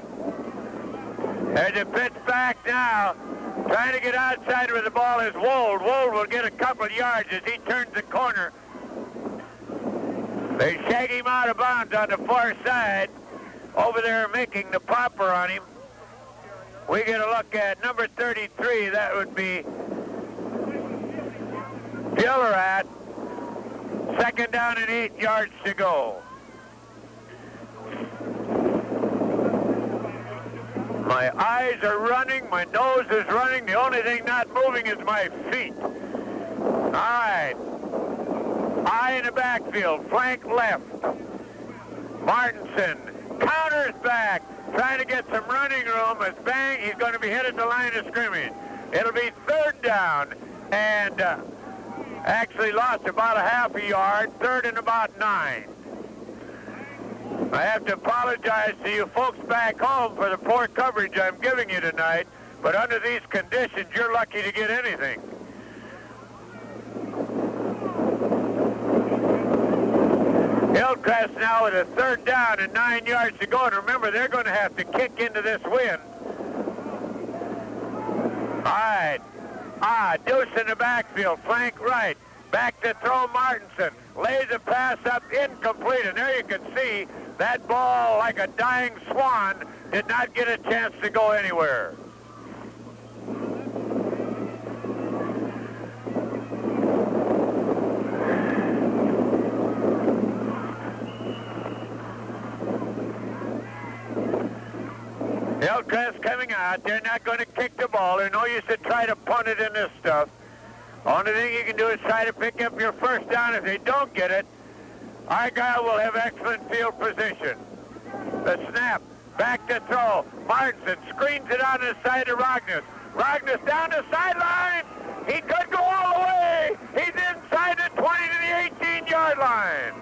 There's a pitch back now. Trying to get outside where the ball is Wold. Wold will get a couple of yards as he turns the corner. They shag him out of bounds on the far side. Over there making the popper on him. We get a look at number 33. That would be Gillerat. Second down and 8 yards to go. My eyes are running. My nose is running. The only thing not moving is my feet. All right. Eye in the backfield. Flank left. Martinson counters back. Trying to get some running room. As bang, he's going to be hit at the line of scrimmage. It'll be third down, and actually lost about a half a yard. Third and about 9. I have to apologize to you folks back home for the poor coverage I'm giving you tonight, but under these conditions, you're lucky to get anything. Hillcrest now with a third down and 9 yards to go. And remember, they're going to have to kick into this wind. All right. Deuce in the backfield. Flank right. Back to throw Martinson. Lays a pass up, incomplete. And there you can see that ball, like a dying swan, did not get a chance to go anywhere. Hillcrest coming out. They're not going to kick the ball. There's no use to try to punt it in this stuff. Only thing you can do is try to pick up your first down. If they don't get it, Argyle will have excellent field position. The snap. Back to throw. Martinson screens it on the side of Rognus. Rognus down the sideline. He could go all the way. He's inside the 20 to the 18-yard line.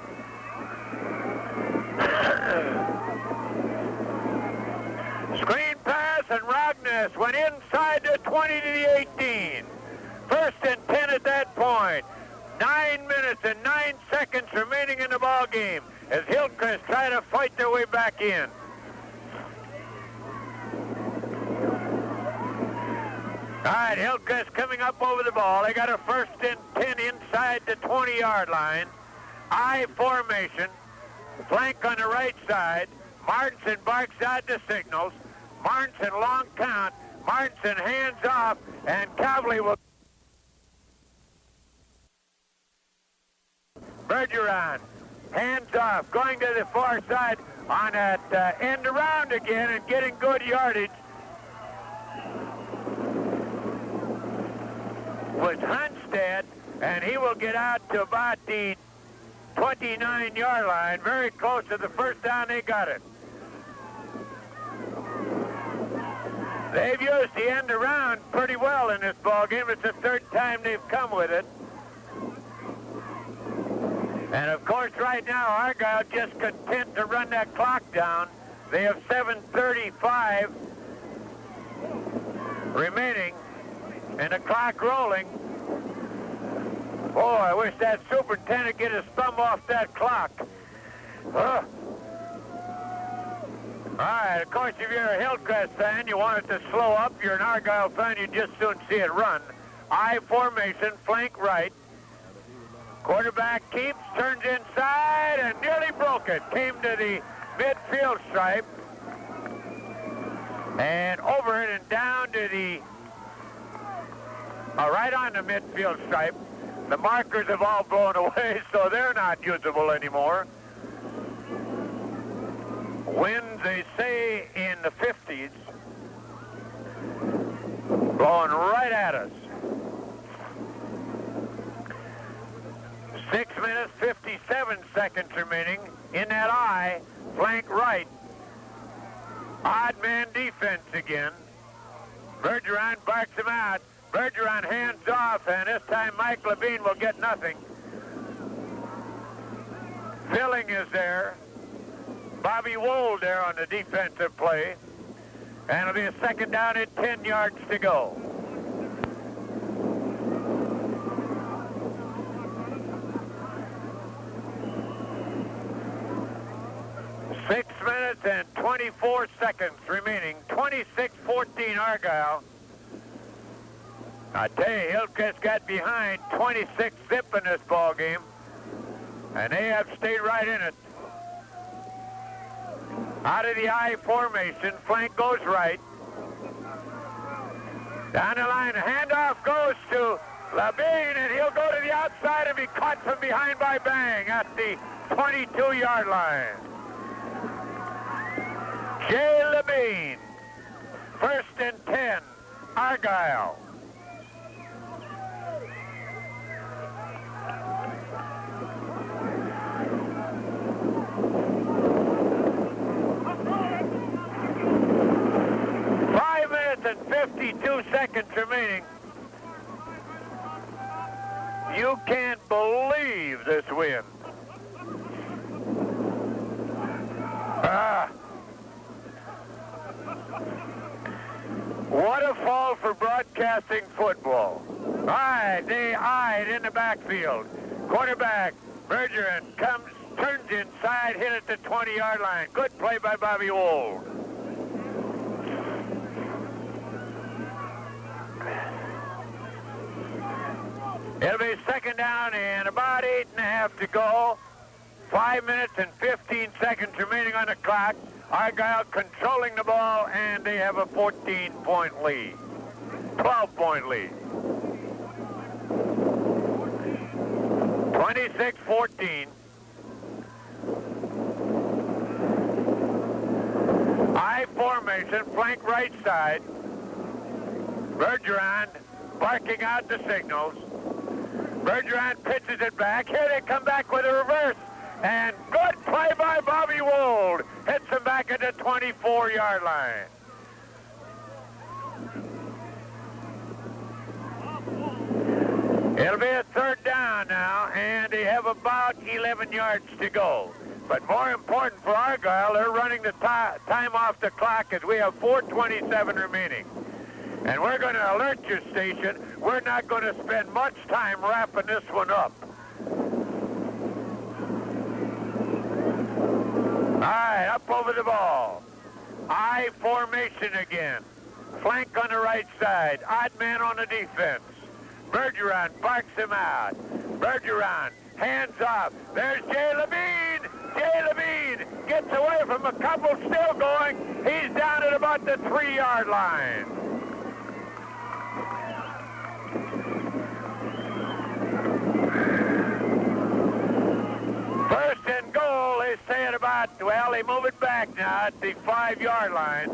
Screen pass, and Rognus went inside the 20 to the 18. First and 10 at that point. 9 minutes and 9 seconds remaining in the ball game as Hillcrest try to fight their way back in. All right, Hillcrest coming up over the ball. They got a first and 10 inside the 20-yard line. I formation. Flank on the right side. Martinson barks out the signals. Martinson long count. Martinson hands off, and Cavley will... Bergeron, hands off, going to the far side on that end around again and getting good yardage. Was Hunstead, and he will get out to about the 29-yard line, very close to the first down. They got it. They've used the end around pretty well in this ball game. It's the third time they've come with it. And of course, right now, Argyle just content to run that clock down. They have 7:35 remaining, and the clock rolling. Boy, I wish that superintendent get his thumb off that clock. All right, of course, if you're a Hillcrest fan, you want it to slow up. You're an Argyle fan, you just soon see it run. I formation, flank right. Quarterback keeps, turns inside, and nearly broke it. Came to the midfield stripe. And over it and down to the... right on the midfield stripe. The markers have all blown away, so they're not usable anymore. Winds, they say, in the 50s. Blowing right at us. 6 minutes, 57 seconds remaining in that I, flank right. Odd man defense again. Bergeron barks him out. Bergeron hands off, and this time Mike Levine will get nothing. Filling is there. Bobby Wold there on the defensive play. And it'll be a second down and 10 yards to go. Six minutes and 24 seconds remaining. 26-14 Argyle. I tell you, Hillcrest got behind 26-zip in this ball game, and they have stayed right in it. Out of the I formation, flank goes right. Down the line, handoff goes to Levang, and he'll go to the outside and be caught from behind by Bang at the 22-yard line. Jay Levang, first and 10, Argyle. And 52 seconds remaining. You can't believe this win. What a fall for broadcasting football. All right, they eyed in the backfield. Quarterback, Bergeron, comes, turns inside, hit at the 20-yard line. Good play by Bobby Wold. It'll be second down and about 8.5 to go. 5 minutes and 15 seconds remaining on the clock. Argyle controlling the ball, and they have a 14-point lead. 12-point lead. 26-14. I formation, flank right side. Bergeron barking out the signals. Bergeron pitches it back. Here they come back with a reverse. And good play by Bobby Wold. Hits him back at the 24-yard line. It'll be a third down now, and they have about 11 yards to go. But more important for Argyle, they're running the time off the clock as we have 4:27 remaining. And we're going to alert your station. We're not going to spend much time wrapping this one up. All right, up over the ball. I formation again. Flank on the right side. Odd man on the defense. Bergeron barks him out. Bergeron, hands off. There's Jay Levine. Jay Levine gets away from a couple still going. He's down at about the 3-yard line. First and goal, they say at about, well, they move it back now at the 5-yard line.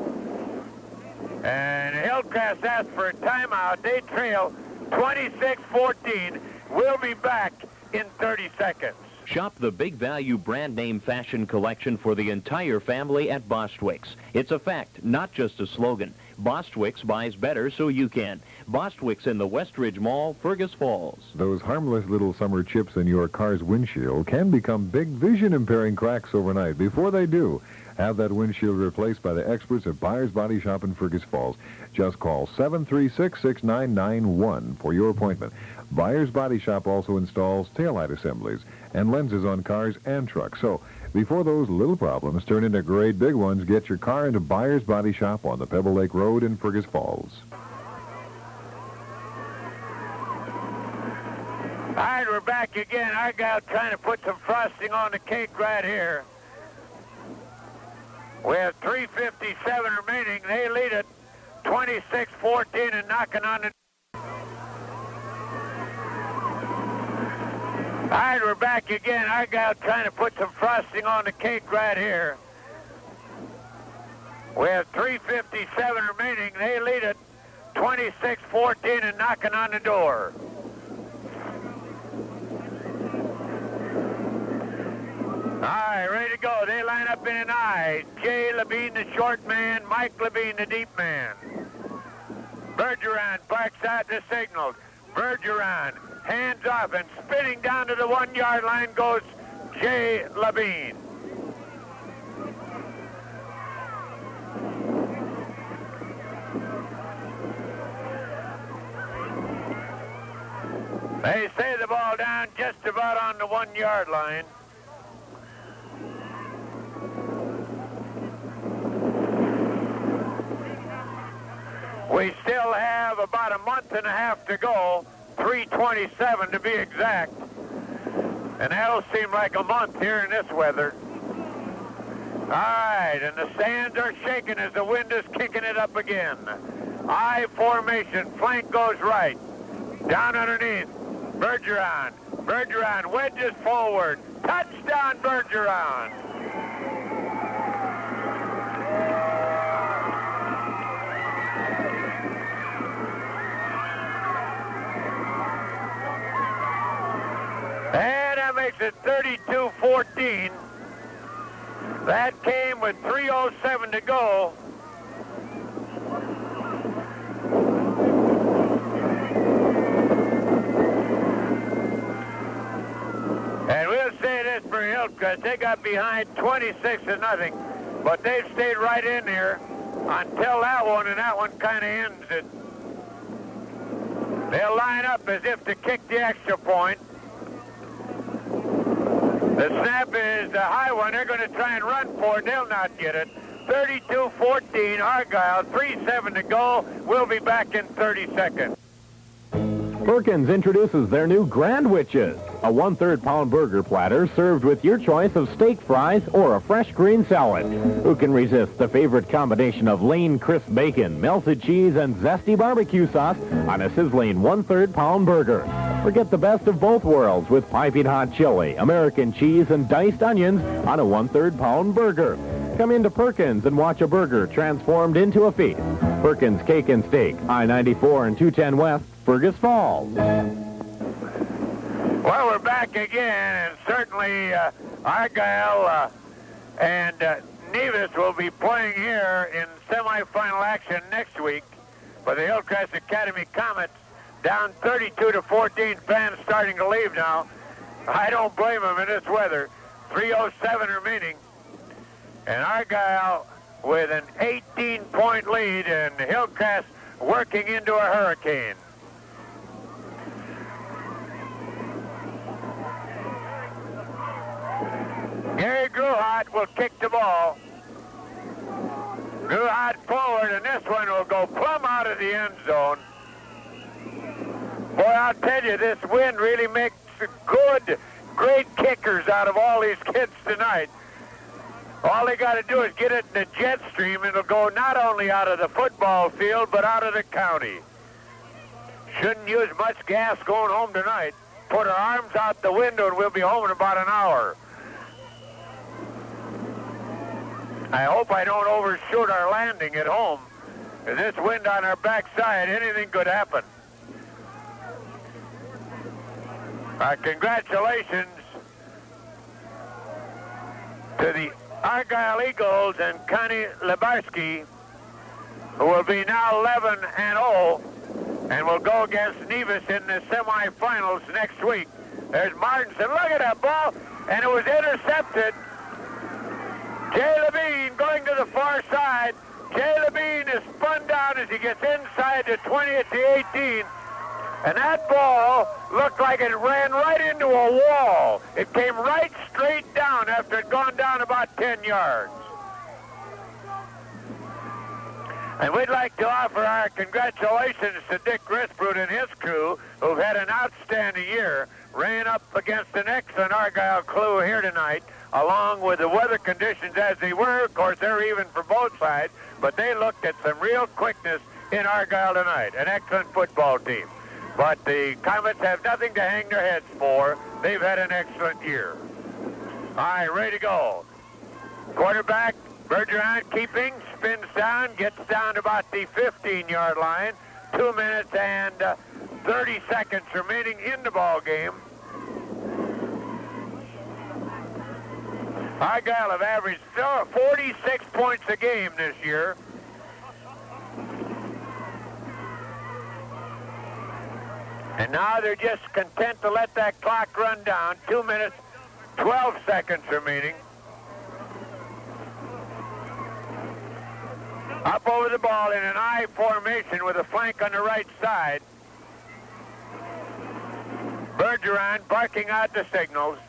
And Hillcrest asked for a timeout. They trail 26-14. We'll be back in 30 seconds. Shop the big value brand name fashion collection for the entire family at Bostwick's. It's a fact, not just a slogan. Bostwick's buys better so you can. Bostwick's in the Westridge Mall, Fergus Falls. Those harmless little summer chips in your car's windshield can become big vision-impairing cracks overnight. Before they do, have that windshield replaced by the experts at Byers Body Shop in Fergus Falls. Just call 736-6991 for your appointment. Byers Body Shop also installs taillight assemblies and lenses on cars and trucks. So, before those little problems turn into great big ones, get your car into Byers Body Shop on the Pebble Lake Road in Fergus Falls. All right, we're back again. Argyle trying to put some frosting on the cake right here. We have 3:57 remaining. They lead it 26-14 and knocking on the... All right, we're back again. Argyle trying to put some frosting on the cake right here. We have 3:57 remaining. They lead it 26-14 and knocking on the door. All right, ready to go. They line up in an I. Jay Levine, the short man. Mike Levine, the deep man. Bergeron barks out the signal. Bergeron, hands off, and spinning down to the 1-yard line goes Jay Levine. They say the ball down just about on the 1-yard line. We still have about a month and a half to go, 3:27 to be exact. And that'll seem like a month here in this weather. All right, and the sands are shaking as the wind is kicking it up again. I formation, flank goes right. Down underneath, Bergeron. Bergeron wedges forward. Touchdown, Bergeron. And that makes it 32-14. That came with 3:07 to go. And we'll say this for Hillcrest. They got behind 26-0, but they've stayed right in there until that one, and that one kind of ends it. They'll line up as if to kick the extra point. The snap is the high one. They're going to try and run for it. They'll not get it. 32-14, Argyle, 3:07 to go. We'll be back in 30 seconds. Perkins introduces their new Grand Witches, a 1/3 pound burger platter served with your choice of steak fries or a fresh green salad. Who can resist the favorite combination of lean, crisp bacon, melted cheese, and zesty barbecue sauce on a sizzling 1/3 pound burger? Forget the best of both worlds with piping hot chili, American cheese, and diced onions on a 1/3 pound burger. Come into Perkins and watch a burger transformed into a feast. Perkins Cake and Steak, I-94 and 210 West, Fergus Falls. Well, we're back again, and certainly Argyle and Nevis will be playing here in semifinal action next week for the Hillcrest Academy Comets. Down 32-14, fans starting to leave now. I don't blame them in this weather. 3:07 remaining. And Argyle with an 18-point lead, and Hillcrest working into a hurricane. Gary Gruhat will kick the ball. Gruhat forward, and this one will go plumb out of the end zone. Boy, I'll tell you, this wind really makes good, great kickers out of all these kids tonight. All they got to do is get it in the jet stream, and it'll go not only out of the football field, but out of the county. Shouldn't use much gas going home tonight. Put our arms out the window, and we'll be home in about an hour. I hope I don't overshoot our landing at home. With this wind on our backside, anything could happen. Congratulations to the Argyle Eagles and Connie Lebarski, who will be now 11-0 and will go against Nevis in the semifinals next week. There's Martinson. Look at that ball, and it was intercepted. Jay Levine going to the far side. Jay Levine is spun down as he gets inside the 20 at the 18. And that ball looked like it ran right into a wall. It came right straight down after it had gone down about 10 yards. And we'd like to offer our congratulations to Dick Risbrut and his crew, who've had an outstanding year. Ran up against an excellent Argyle crew here tonight, along with the weather conditions as they were. Of course, they're even for both sides, but they looked at some real quickness in Argyle tonight. An excellent football team. But the Comets have nothing to hang their heads for. They've had an excellent year. All right, ready to go. Quarterback, Bergeron keeping, spins down, gets down to about the 15-yard line. 2 minutes and 30 seconds remaining in the ball game. Argyle have averaged 46 points a game this year. And now they're just content to let that clock run down. 2 minutes, 12 seconds remaining. Up over the ball in an I formation with a flank on the right side. Bergeron barking out the signals.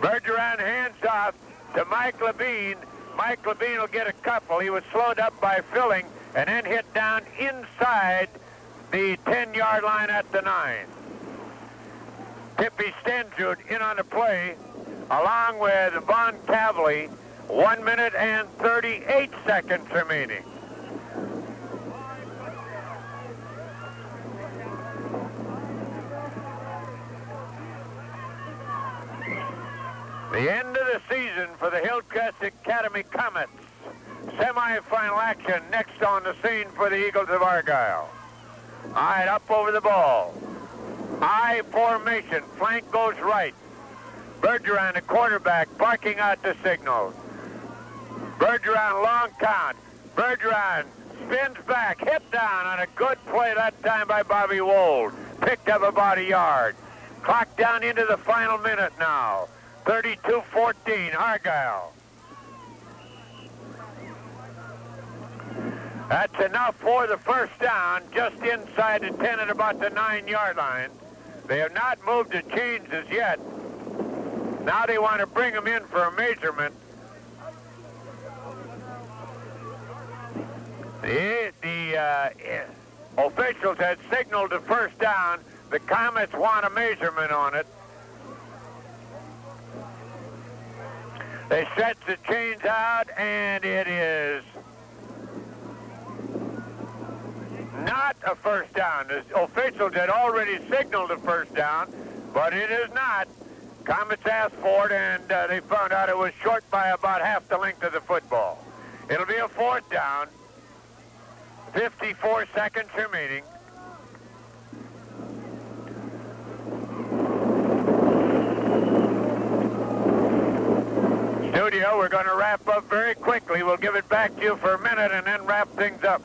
Bergeron hands off to Mike Levine. Mike Levine will get a couple. He was slowed up by Filling and then hit down inside the 10-yard line at the 9. Tippy Stensrud in on the play, along with Von Cavley. 1 minute and 38 seconds remaining. The end of the season for the Hillcrest Academy Comets. Semi-final action next on the scene for the Eagles of Argyle. All right, up over the ball. I formation, flank goes right. Bergeron, the quarterback, barking out the signal. Bergeron, long count. Bergeron spins back, hit down on a good play that time by Bobby Wold. Picked up about a yard. Clock down into the final minute now. 32-14, Argyle. That's enough for the first down, just inside the 10 at about the 9-yard line. They have not moved the chains as yet. Now they want to bring them in for a measurement. The officials had signaled the first down. The Comets want a measurement on it. They stretch the chains out, and it is not a first down. The officials had already signaled a first down, but it is not. Comets asked for it, and they found out it was short by about half the length of the football. It'll be a fourth down. 54 seconds remaining. we're going to wrap up very quickly. We'll give it back to you for a minute and then wrap things up.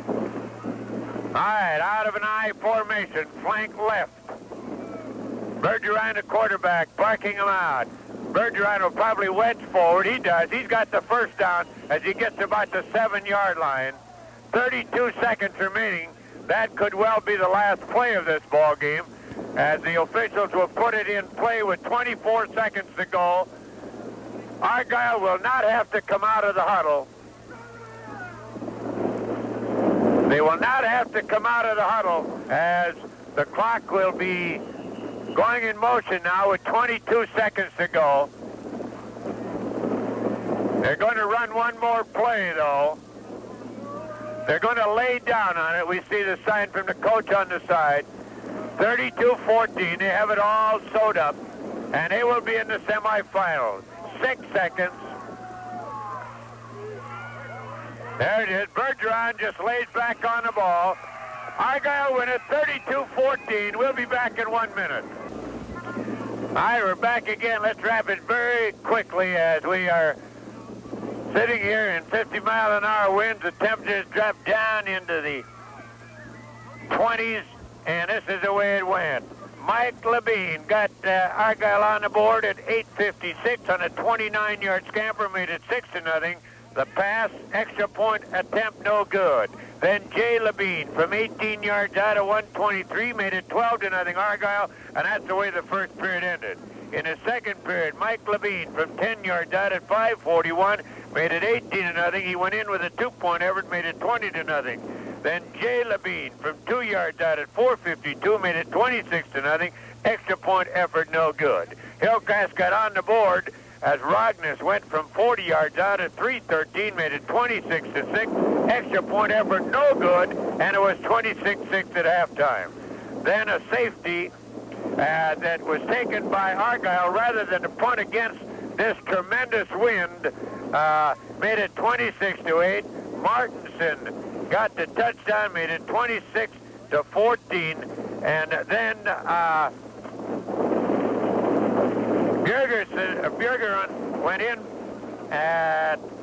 All right, out of an I formation, flank left. Bergeron, the quarterback, barking him out. Bergeron will probably wedge forward. He does. He's got the first down as he gets about the 7-yard line. 32 seconds remaining. That could well be the last play of this ball game, as the officials will put it in play with 24 seconds to go. Argyle will not have to come out of the huddle. They will not have to come out of the huddle, as the clock will be going in motion now with 22 seconds to go. They're going to run one more play, though. They're going to lay down on it. We see the sign from the coach on the side. 32-14. They have it all sewed up, and they will be in the semifinals. 6 seconds. There it is. Bergeron just lays back on the ball. Argyle win it 32-14. We'll be back in 1 minute. All right, we're back again. Let's wrap it very quickly as we are sitting here in 50-mile-an-hour winds. The temperatures dropped down into the 20s, and this is the way it went. Mike Levang got Argyle on the board at 8:56 on a 29-yard scamper, made it 6-0. The pass, extra point attempt, no good. Then Jay Levang from 18 yards out of 123 made it 12-0 Argyle, and that's the way the first period ended. In the second period, Mike Levang from 10 yards out at 5:41 made it 18-0. He went in with a 2-point effort, made it 20-0. Then Jay Levang from 2 yards out at 4:52 made it 26-0. Extra point effort, no good. Hillcrest got on the board as Rognus went from 40 yards out at 3:13, made it 26-6. Extra point effort, no good, and it was 26-6 at halftime. Then a safety that was taken by Argyle rather than to punt against this tremendous wind made it 26-8. Martinson got the touchdown, made it 26-14, and then Bjurgeren went in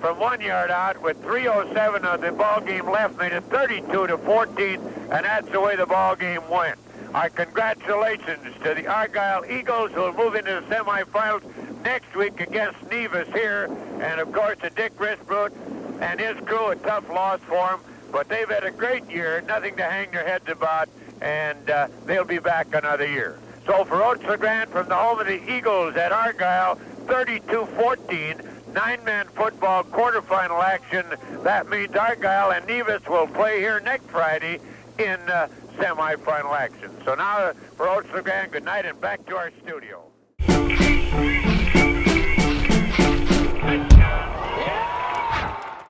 from 1 yard out with 3:07 of the ball game left, made it 32-14, and that's the way the ball game went. Our congratulations to the Argyle Eagles, who will move into the semifinals next week against Nevis here, and of course to Dick Risbroot and his crew. A tough loss for them, but they've had a great year, nothing to hang their heads about, and they'll be back another year. So for Oats LeGrand from the home of the Eagles at Argyle, 32-14, 9-man football quarterfinal action. That means Argyle and Nevis will play here next Friday in semifinal action. So now for Oats LeGrand, good night and back to our studio.